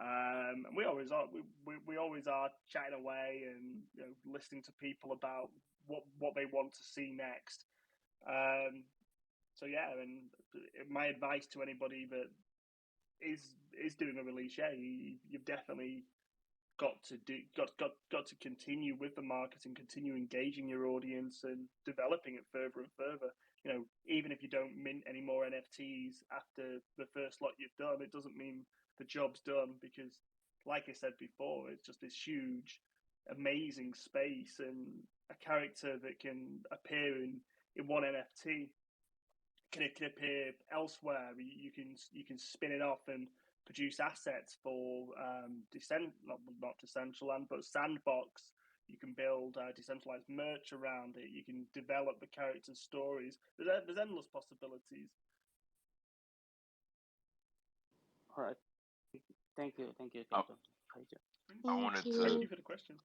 And we always are chatting away and listening to people about what they want to see next. So yeah, and my advice to anybody that is doing a release, yeah, you've definitely got to continue with the marketing, continue engaging your audience and developing it further and further. Even if you don't mint any more NFTs after the first lot you've done, it doesn't mean the job's done, because like I said before, it's just this huge, amazing space, and a character that can appear in one NFT can appear elsewhere. You can spin it off and produce assets for not Decentraland, but Sandbox. You can build decentralized merch around it. You can develop the characters' stories. There's endless possibilities. All right. Thank you, I, Captain. Thank you. I Thank wanted Thank to. you. you for the question.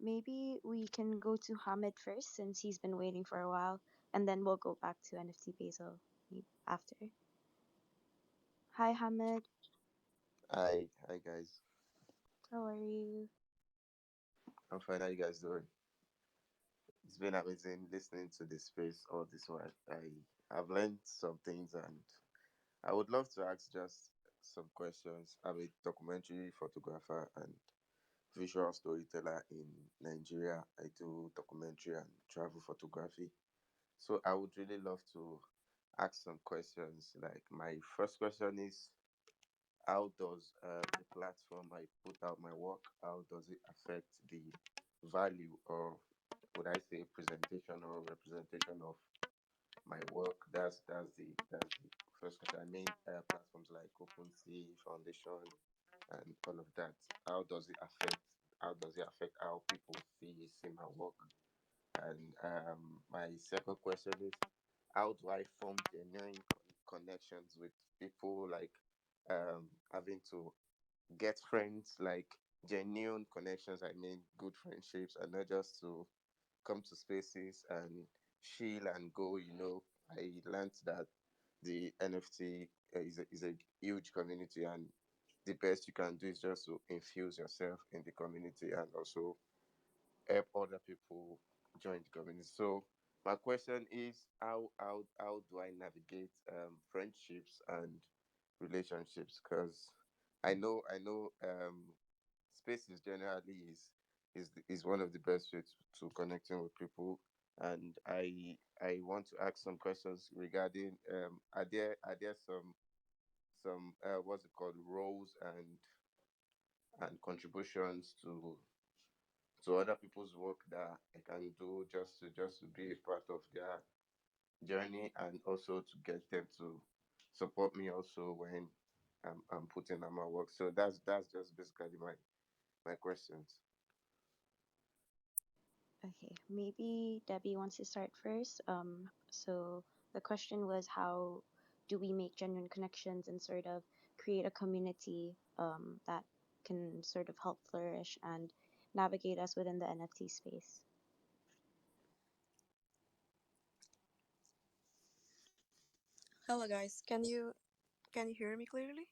Maybe we can go to Hamid first, since he's been waiting for a while, and then we'll go back to NFT Basil after. Hi, Hamid. Hi guys. How are you? I'm fine. How you guys doing? It's been amazing listening to this space all this while. I've learned some things, and I would love to ask just some questions. I'm a documentary photographer and visual storyteller in Nigeria. I do documentary and travel photography. So I would really love to ask some questions. Like my first question is, how does the platform I put out my work, how does it affect the value, or would I say presentation or representation of my work? That's the first question. I mean, platforms like OpenSea, Foundation, and all of that. How does it affect? How does it affect how people see my work? And my second question is, how do I form genuine connections with people, like having to get friends, like genuine connections? I mean, good friendships, and not just to come to spaces and chill and go. I learned that the NFT is a huge community, and the best you can do is just to infuse yourself in the community and also help other people join the community. So my question is, how do I navigate friendships and relationships? Because I know spaces generally is one of the best ways to connecting with people. And I want to ask some questions regarding, are there some what's it called, roles and contributions to other people's work that I can do just to be a part of their journey, and also to get them to support me also when I'm putting on my work. So that's just basically my questions. Okay, maybe Debbie wants to start first. So the question was, how do we make genuine connections and sort of create a community that can sort of help flourish and navigate us within the NFT space? Hello guys, can you hear me clearly?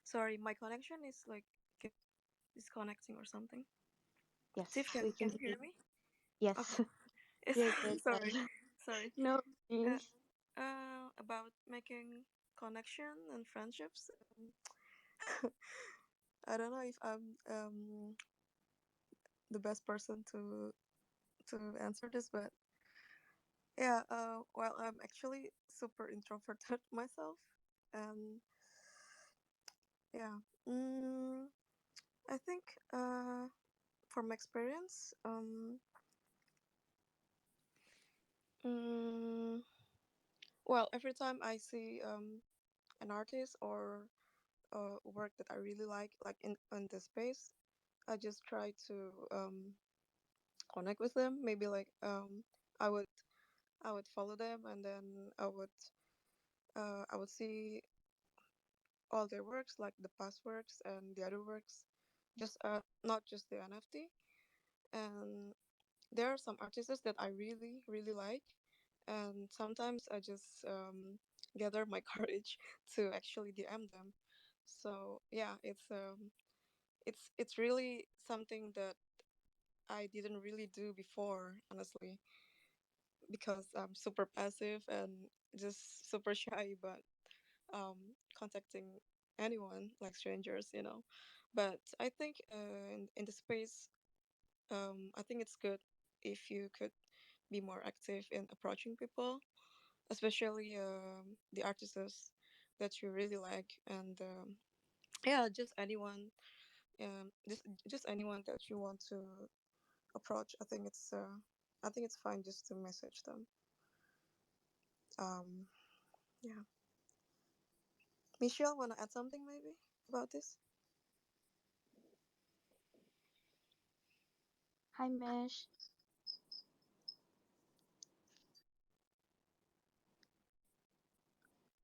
Sorry, my connection is like keep disconnecting or something. Tiff, Yes, we can can you hear hear you. me? Yes, Okay. Yes, you're good. sorry, sorry. No Uh, worries. about making connection and friendships. I don't know if I'm the best person to answer this, but yeah. Well, I'm actually super introverted myself, and yeah. Mm, I think from experience, mm, well, every time I see an artist or work that I really like in the space, I just try to connect with them. Maybe like I would I would follow them, and then I would see all their works, like the past works and the other works, just not just the NFT. And there are some artists that I really like, and sometimes I just gather my courage to actually DM them. So yeah, it's really something that I didn't really do before, honestly, because I'm super passive and just super shy about contacting anyone, like strangers, you know. But I think in the space, I think it's good if you could be more active in approaching people, especially the artists that you really like, and yeah, just anyone, just anyone that you want to approach. I think it's fine just to message them. Um, yeah. Michelle, wanna add something maybe about this? Hi, Mish.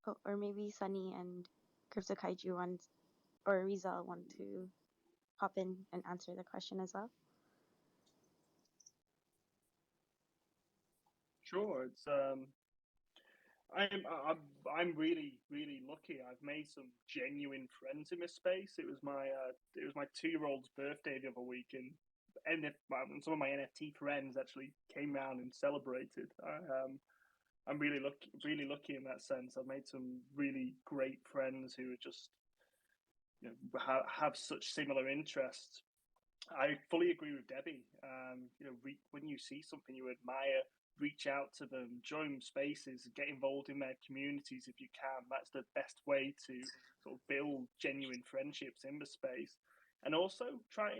Oh, or maybe Sunny and Crypto Kaiju want, or Rizal want to hop in and answer the question as well. Sure, it's I'm really lucky. I've made some genuine friends in this space. It was my 2-year-old's birthday the other week, and some of my NFT friends actually came round and celebrated. I'm really lucky in that sense. I've made some really great friends who are just have such similar interests. I fully agree with Debbie. When you see something you admire, reach out to them, join spaces, get involved in their communities if you can. That's the best way to sort of build genuine friendships in the space. And also try,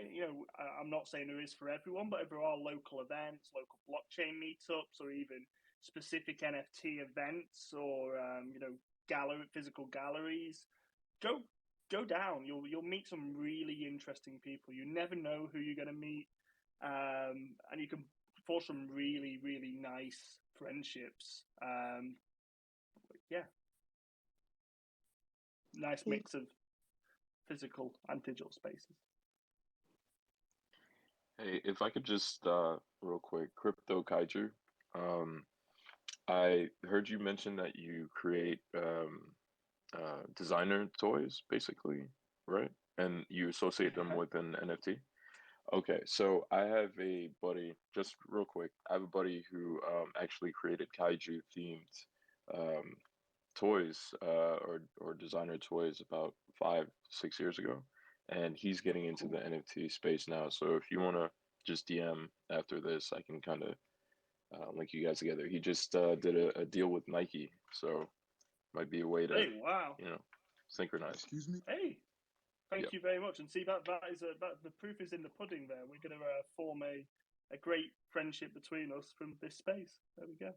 I'm not saying there is for everyone, but if there are local events, local blockchain meetups, or even specific NFT events, or physical galleries, go go down. You'll meet some really interesting people. You never know who you're going to meet, and you can form some really nice friendships. Yeah, nice Hey, mix of physical and digital spaces. Hey, if I could just real quick, Crypto Kaiju. Um, I heard you mention that you create designer toys, basically, right? And you associate them Yeah. with an NFT. Okay, so I have a buddy, just real quick, I have a buddy who actually created kaiju themed um, toys or designer toys about 5, 6 years ago, and he's getting into the Cool. NFT space now. So if you want to just DM after this, I can kind of link you guys together. He just did a deal with Nike, so might be a way to, Hey, wow. you know, synchronize. Excuse me. Hey, Yep, thank you very much. And see that the proof is in the pudding. There, we're going to form a great friendship between us from this space. There we go.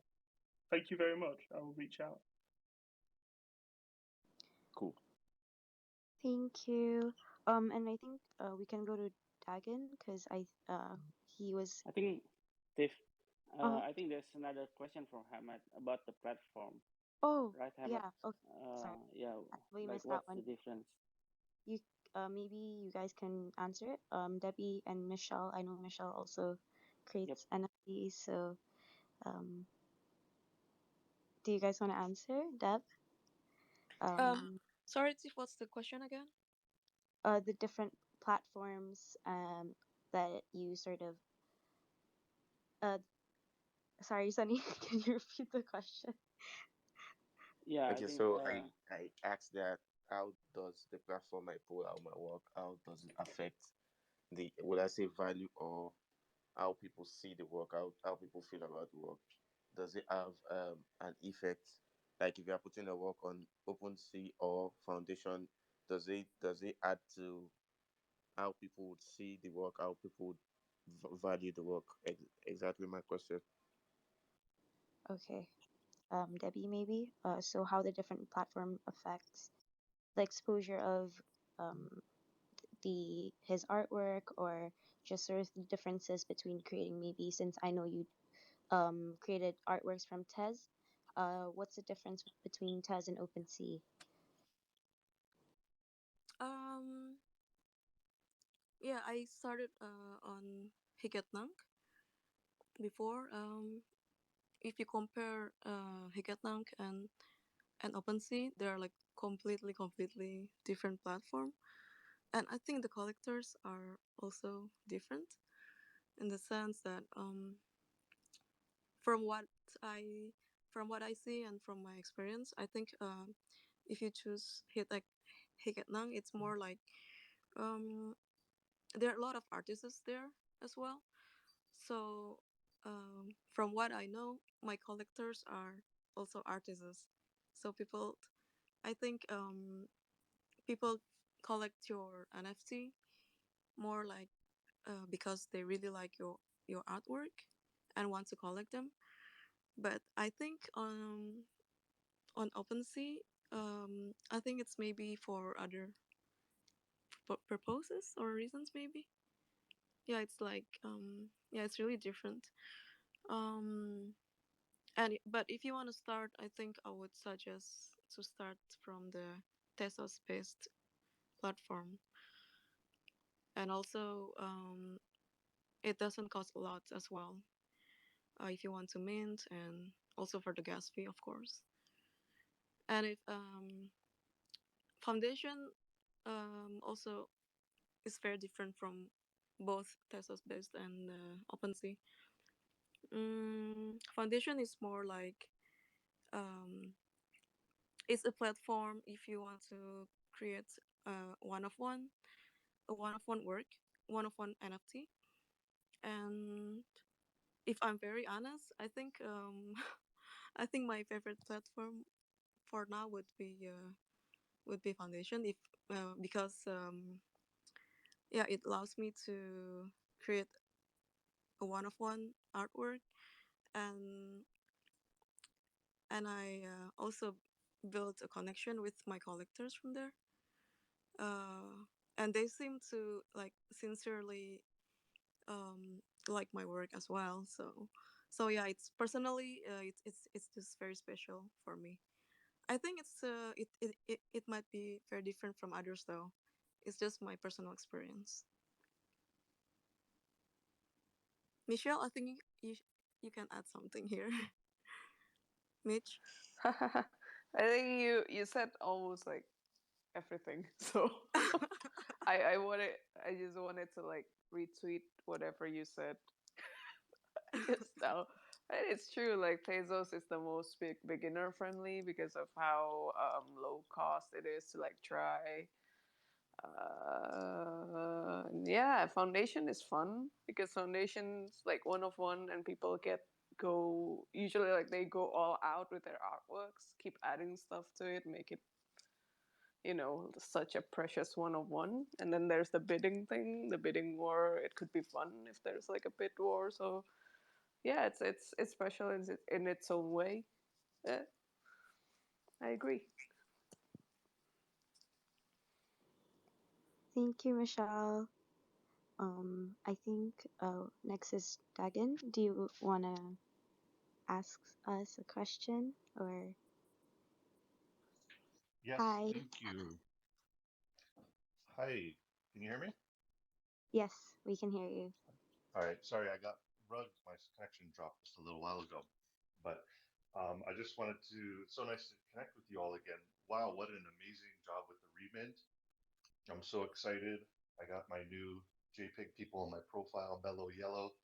Thank you very much. I will reach out. cool. thank you. And I think we can go to Dagon because he was. I think, Tiff, Uh, I think there's another question from Hamad about the platform, oh, right, Hamad? yeah. Okay, sorry, Yeah, we like missed that what's the one. difference? You maybe you guys can answer it. Debbie and Michelle. I know Michelle also Yep. creates NFTs. So, do you guys want to answer, Deb? Um, Um, Sorry, Tiff, what's the question again? the different platforms that you sort of. Uh, sorry, Sunny. Can you repeat the question? Yeah, I Okay, think so I asked that, how does the platform I put out my work, how does it affect the, would I say, value, or how people see the work, how people feel about the work? Does it have an effect? Like if you are putting a work on OpenSea or Foundation, does it add to how people would see the work, how people would value the work? Exactly my question. Okay. Debbie, maybe. So how the different platform affects the exposure of um, the his artwork, or just sort of the differences between creating, maybe since I know you created artworks from Tez. What's the difference between Tez and OpenSea? Um, yeah, I started on Higetnang before. If you compare Higetnang and OpenSea, they are like completely different platform. And I think the collectors are also different in the sense that from what I from what I see and from my experience, I think if you choose Higetnang, it's more like um, there are a lot of artists there as well. So from what I know, my collectors are also artists. So I think people collect your NFT more like because they really like your artwork and want to collect them. But I think on OpenSea, I think it's maybe for other purposes or reasons. Maybe yeah, it's like yeah, it's really different. Um, but if you want to start, I think I would suggest to start from the Tesos based platform, and also it doesn't cost a lot as well if you want to mint, and also for the gas fee, of course. And if foundation also is very different from both Tesos based and OpenSea. Foundation is more like um, it's a platform if you want to create one of one, a one of one work, one of one NFT. And if I'm very honest, I think I think my favorite platform for now would be Foundation, if because yeah, it allows me to create a one of one artwork, and I also built a connection with my collectors from there, uh, and they seem to like sincerely like my work as well. So yeah, it's personally it's just very special for me. I think it might be very different from others though. It's just my personal experience. Michelle, I think you can add something here. Mitch. I think you said almost like everything. So I just wanted to like retweet whatever you said just now. And it's true, like Tezos is the most beginner friendly because of how low cost it is to like try. Yeah, foundation is fun because foundation's like one of one, and people go usually like they go all out with their artworks, keep adding stuff to it, make it such a precious one of one. And then there's the bidding thing, the bidding war. It could be fun if there's like a bid war. So yeah, it's special in its own way. Yeah, I agree. Thank you, Michelle. I think next is Dagan. Do you want to ask us a question, or Yes, hi? thank you. Hi, can you hear me? Yes, we can hear you. All right, sorry, I got rugged. My connection dropped just a little while ago. But I just wanted to, it's so nice to connect with you all again. Wow, what an amazing job with the remint. I'm so excited. I got my new JPG People in my profile, Mellow Yellow.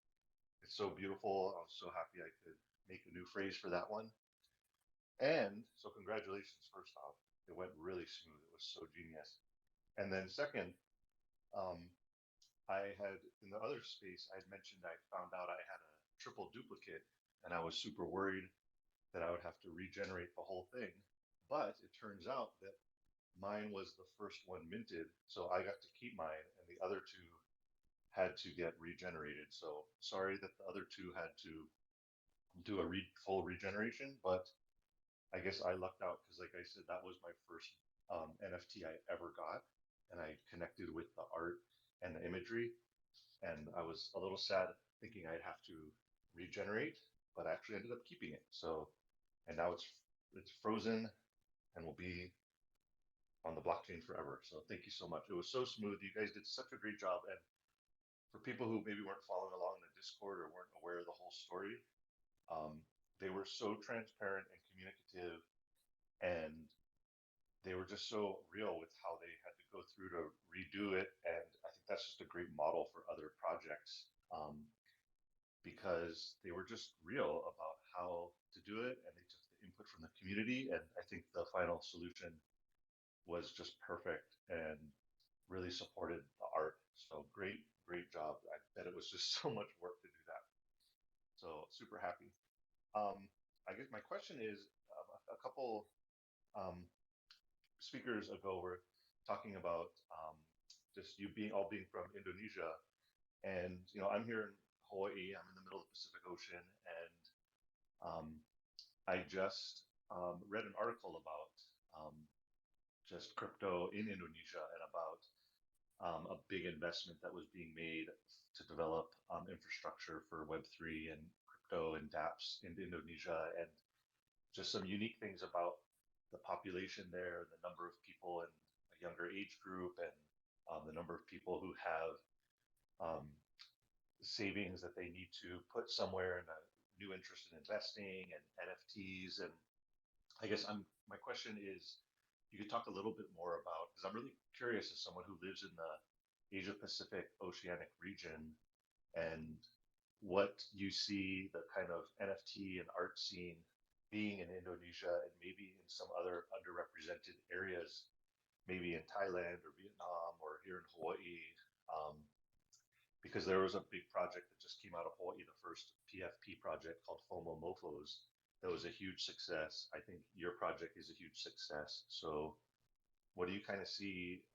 It's so beautiful. I was so happy I could make a new phrase for that one. And so, congratulations, first off. It went really smooth. It was so genius. And then, second, um, I had in the other space, I had mentioned I found out I had a triple duplicate, and I was super worried that I would have to regenerate the whole thing. But it turns out that mine was the first one minted, so I got to keep mine, and the other two had to get regenerated. So sorry that the other two had to do a full regeneration, but I guess I lucked out because, like I said, that was my first NFT I ever got, and I connected with the art and the imagery, and I was a little sad thinking I'd have to regenerate, but I actually ended up keeping it. So, and now it's frozen and will be on the blockchain forever. So thank you so much. It was so smooth. You guys did such a great job. And for people who maybe weren't following along in the Discord or weren't aware of the whole story, they were so transparent and communicative, and they were just so real with how they had to go through to redo it. And I think that's just a great model for other projects, because they were just real about how to do it, and they took the input from the community. And I think the final solution was just perfect and really supported the art. So great, great job. I bet it was just so much work to do that. So super happy. I guess my question is, a couple um, speakers ago were talking about just you being all being from Indonesia, and I'm here in Hawaii. I'm in the middle of the Pacific Ocean, and um, I just read an article about just crypto in Indonesia and about a big investment that was being made to develop infrastructure for Web3 and crypto and dApps in Indonesia, and just some unique things about the population there, the number of people in a younger age group, and the number of people who have um, savings that they need to put somewhere in a new interest in investing and NFTs. And I guess my question is, you could talk a little bit more about, because I'm really curious as someone who lives in the Asia Pacific Oceanic region, and what you see the kind of NFT and art scene being in Indonesia and maybe in some other underrepresented areas, maybe in Thailand or Vietnam or here in Hawaii, um, because there was a big project that just came out of Hawaii, the first PFP project called FOMO Mofos. That was a huge success. I think your project is a huge success. So, what do you kind of see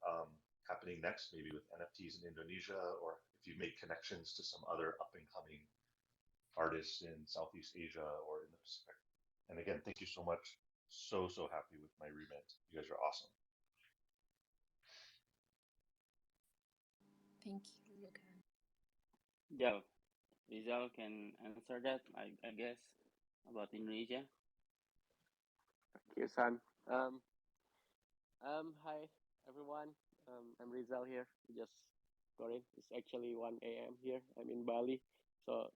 happening next, maybe with NFTs in Indonesia, or if you've made connections to some other up and coming artists in Southeast Asia or in the Pacific? And again, thank you so much. So happy with my remit. You guys are awesome. Thank you, Luca. Yeah, Rizal can answer that, I guess, about Indonesia. Thank you, San. Hi everyone. I'm Rizal here. Just got in. It's actually 1 a.m. here. I'm in Bali, so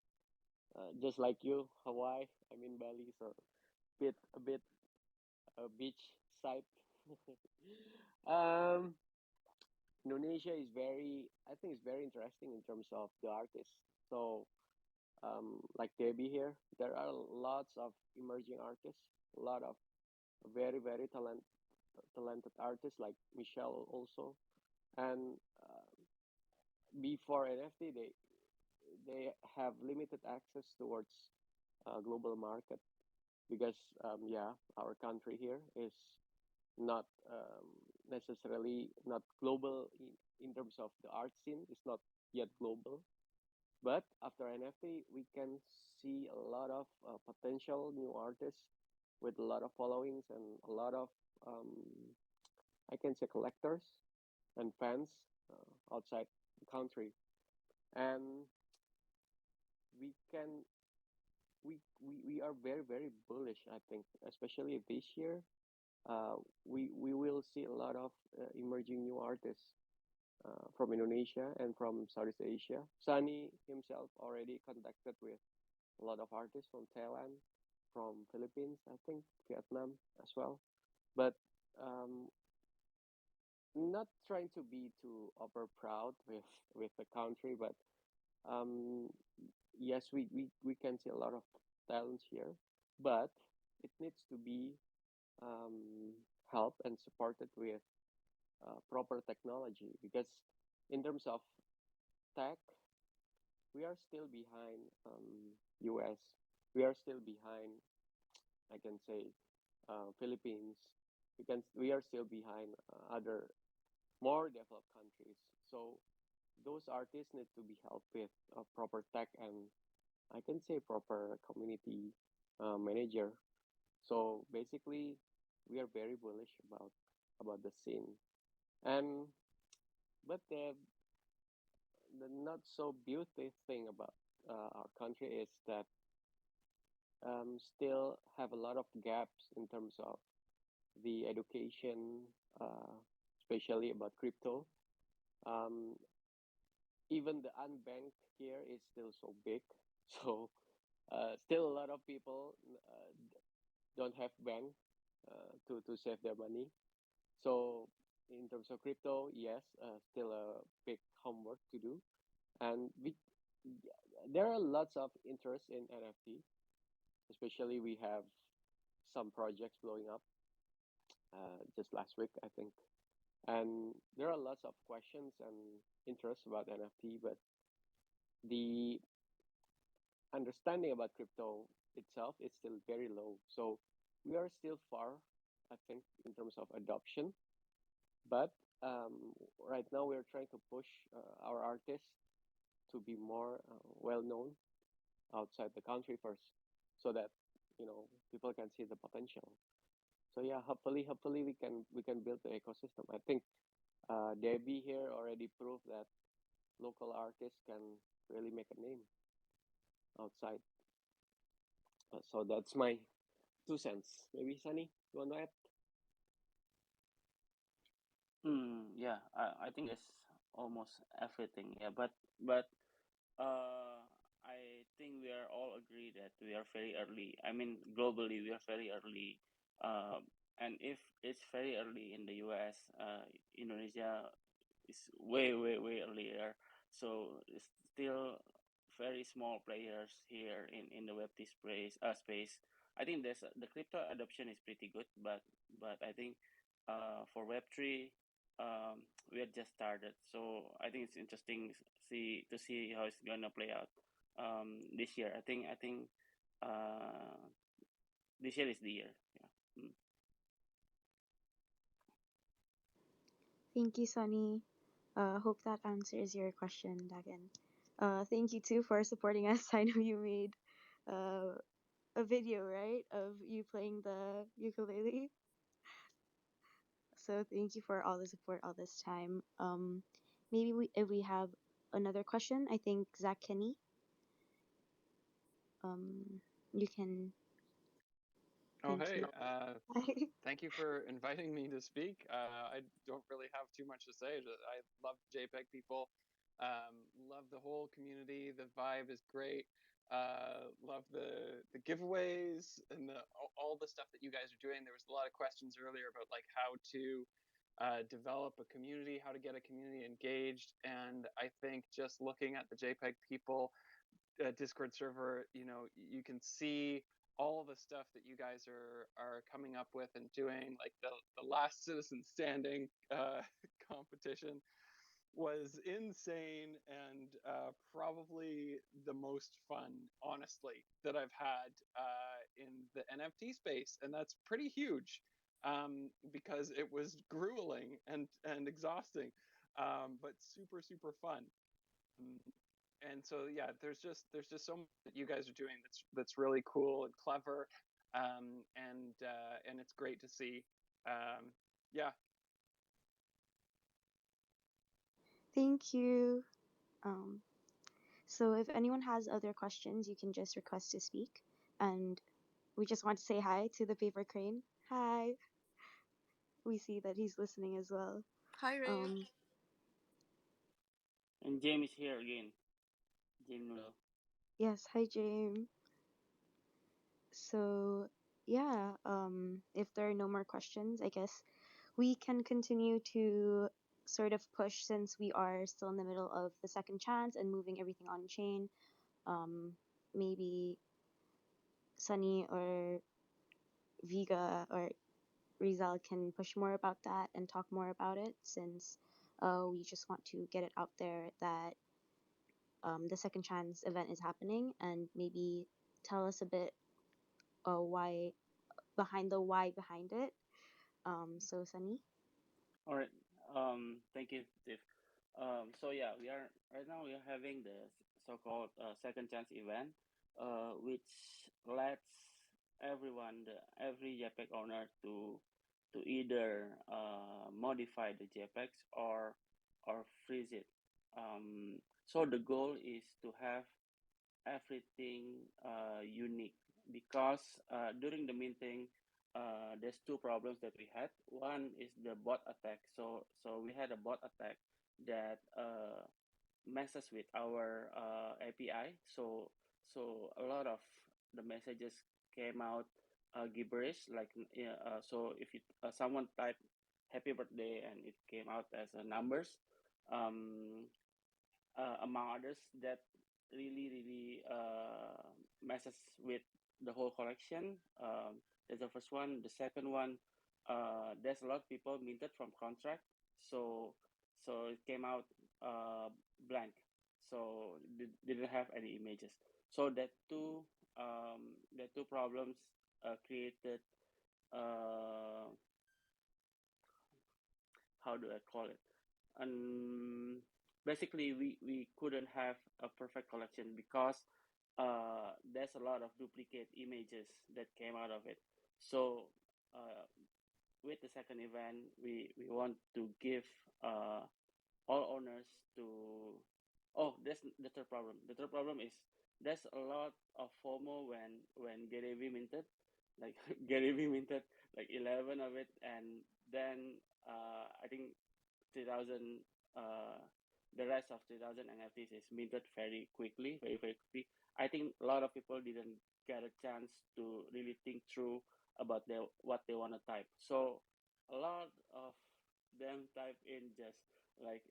just like you, Hawaii. I'm in Bali, so a bit beach side. um, Indonesia is very, I think it's very interesting in terms of the artists. So, like Debbie here, there are lots of emerging artists, a lot of very talented artists like Michelle also. And before NFT, they have limited access towards global market because yeah, our country here is not necessarily not global in terms of the art scene. It's not yet global. But after NFT, we can see a lot of potential new artists with a lot of followings and a lot of um, I can say collectors and fans outside the country, and we can we are very bullish. I think, especially this year, we will see a lot of emerging new artists from Indonesia and from Southeast Asia. Sunny himself already contacted with a lot of artists from Thailand, from Philippines, I think Vietnam as well. But um, not trying to be too over proud with the country, but um, yes, we can see a lot of talents here, but it needs to be um, helped and supported with proper technology because in terms of tech, we are still behind US. We are still behind, I can say, Philippines. We are still behind other more developed countries. So those artists need to be helped with proper tech and I can say proper community manager. So basically, we are very bullish about the scene. And but the not so beautiful thing about our country is that still have a lot of gaps in terms of the education, uh, especially about crypto. Um, Even the unbanked here is still so big. So still a lot of people don't have bank to save their money. So in terms of crypto, yes, still a big homework to do. And there are lots of interest in NFT, especially we have some projects blowing up just last week, I think. And there are lots of questions and interest about NFT, but the understanding about crypto itself is still very low. So we are still far, I think, in terms of adoption. But right now we're trying to push our artists to be more well known outside the country first, so that people can see the potential. So yeah, hopefully we can build the ecosystem. I think Debbie here already proved that local artists can really make a name outside. So that's my 2 cents. Maybe Sunny, you want to add? Yeah, I think that's almost everything. Yeah, but uh, I think we are all agree that we are very early. I mean, globally, we are very early. And if it's very early in the US, Indonesia is way earlier. So it's still very small players here in the Web3 space. I think the crypto adoption is pretty good, but I think for Web3 we have just started. So I think it's interesting to see how it's gonna play out this year. I think uh, this year is the year. Yeah. Thank you, Sunny. Hope that answers your question, Dagan. Thank you too for supporting us. I know you made uh, a video, right, of you playing the ukulele. So thank you for all the support all this time. Maybe if we have another question, I think Zach Kenny. You can. Oh, Thank hey, you. thank you for inviting me to speak. I don't really have too much to say. I love JPEG people, love the whole community. The vibe is great. Love the giveaways and all the stuff that you guys are doing. There was a lot of questions earlier about like how to develop a community, how to get a community engaged, and I think just looking at the JPEG people Discord server, you can see all the stuff that you guys are coming up with and doing. Like the last citizen standing competition was insane and probably the most fun, honestly, that I've had in the NFT space, and that's pretty huge because it was grueling and exhausting, but super fun. Um, and so yeah, there's just so much that you guys are doing that's really cool and clever, and it's great to see. Yeah. Thank you. Um, so if anyone has other questions, you can just request to speak. And we just want to say hi to the paper crane. Hi. We see that he's listening as well. Hi, Ray. Um, And James is here again. James Noel. yes, hi James. So yeah, if there are no more questions, I guess we can continue to sort of push since we are still in the middle of the second chance and moving everything on chain. Maybe Sunny or Viga or Rizal can push more about that and talk more about it since we just want to get it out there that the second chance event is happening and maybe tell us a bit why behind it. So Sunny. All right. Thank you, Steve. So yeah, we are right now. We are having the so-called second chance event, which lets everyone, every JPEG owner, to either modify the JPEGs or freeze it. So the goal is to have everything unique because during the minting there's two problems that we had. One is the bot attack. So we had a bot attack that messes with our API. So a lot of the messages came out gibberish. Like so if someone typed happy birthday and it came out as numbers, um, among others, that really messes with the whole collection. That's the first one. The second one, there's a lot of people minted from contract, so it came out blank, so didn't have any images. So that two problems created how do I call it? And basically, we couldn't have a perfect collection because there's a lot of duplicate images that came out of it. So uh, with the second event, we want to give all owners to. Oh, that's the third problem. The third problem is there's a lot of FOMO when Gary V minted, like Gary V minted like 11 of it, and then I think 3000 the rest of 3000 NFTs is minted very quickly, very quickly. I think a lot of people didn't get a chance to really think through about what they want to type. So a lot of them type in just like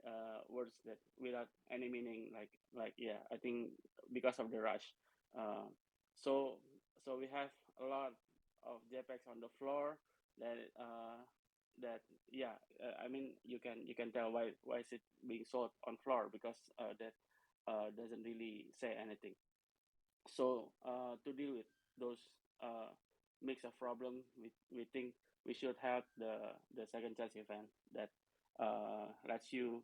words that without any meaning, like yeah, I think because of the rush. Uh, so we have a lot of JPEGs on the floor that that yeah, I mean you can tell why is it being sold on floor because that doesn't really say anything. So to deal with those uh, mix of problem, we think we should have the second chance event that lets you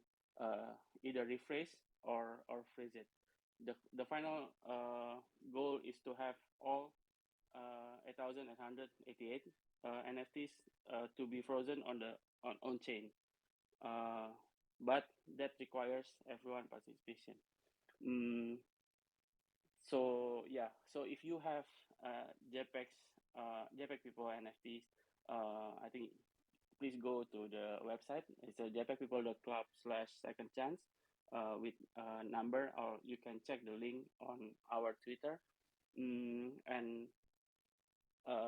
either rephrase or phrase it. The final goal is to have all 8,188 NFTs to be frozen on chain. Uh, but that requires everyone participation. Mm, so yeah, so if you have JPEG people NFTs, I think please go to the website. It's jpegpeople.club/second chance with number, or you can check the link on our Twitter. And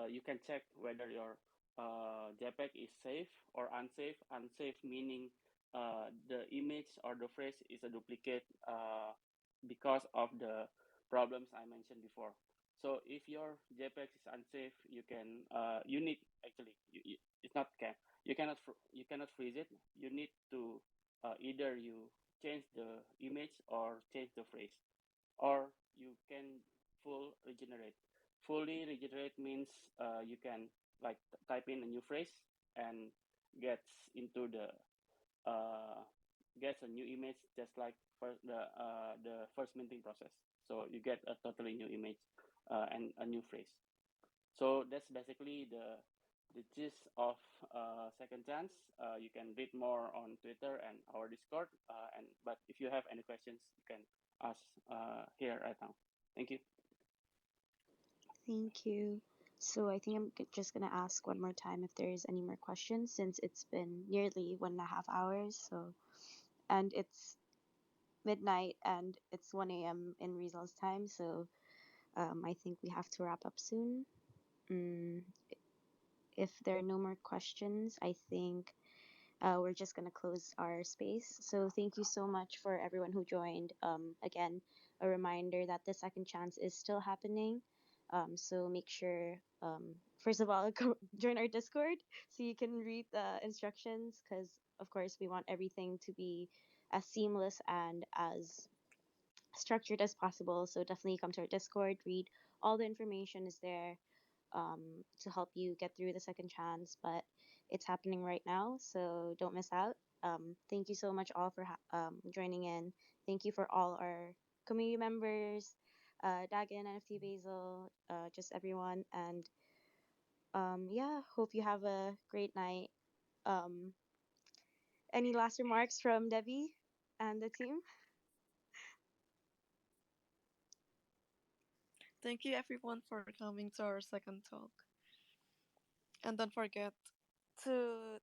you can check whether your JPEG is safe or unsafe. Unsafe meaning the image or the phrase is a duplicate because of the problems I mentioned before. So if your JPEG is unsafe, you need actually it's not can you cannot freeze it. You need to either you change the image or change the phrase, or you can full regenerate. Fully regenerate means you can like type in a new phrase and gets into uh, gets a new image just like for the first minting process. So you get a totally new image and a new phrase. So that's basically the gist of second chance. You can read more on Twitter and our Discord. And but if you have any questions, you can ask here right now. Thank you. Thank you. So I think I'm just gonna ask one more time if there's any more questions since it's been nearly 1.5 hours. So and it's midnight and it's 1 a.m. in Rizal's time. So I think we have to wrap up soon. mm, if there are no more questions, I think we're just going to close our space. So thank you so much for everyone who joined. Again, a reminder that the second chance is still happening. So make sure, first of all, join our Discord so you can read the instructions, because, of course, we want everything to be as seamless and as structured as possible. So definitely come to our Discord, read all the information is there to help you get through the second chance. But it's happening right now, so don't miss out. Thank you so much all for joining in. Thank you for all our community members, Dagan, NFT Basil, just everyone. And yeah, hope you have a great night. Any last remarks from Debbie and the team? Thank you everyone for coming to our second talk. And don't forget to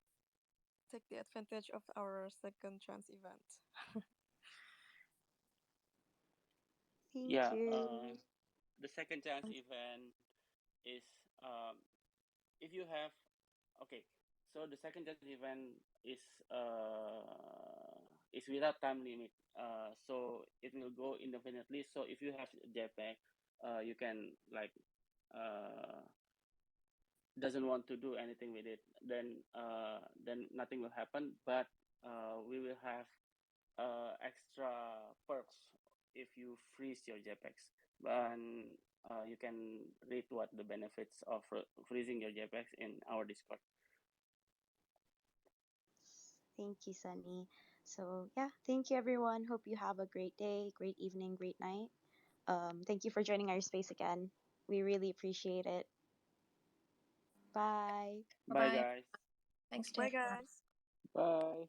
take the advantage of our second chance event. Thank Yeah, you. the second chance event is if you have okay. So the second chance event is without time limit. So it will go indefinitely. So if you have JPEG, you can like uh doesn't want to do anything with it, then nothing will happen. But we will have extra perks if you freeze your JPEGs. And you can read what the benefits of freezing your JPEGs in our Discord. Thank you, Sunny. So yeah, thank you everyone. Hope you have a great day, great evening, great night. Thank you for joining our space again. We really appreciate it. Bye. Bye, Bye. guys. Thanks to Bye everyone. guys. Bye.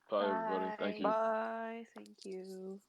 Bye, everybody. Thank Bye. you. Bye. Thank you.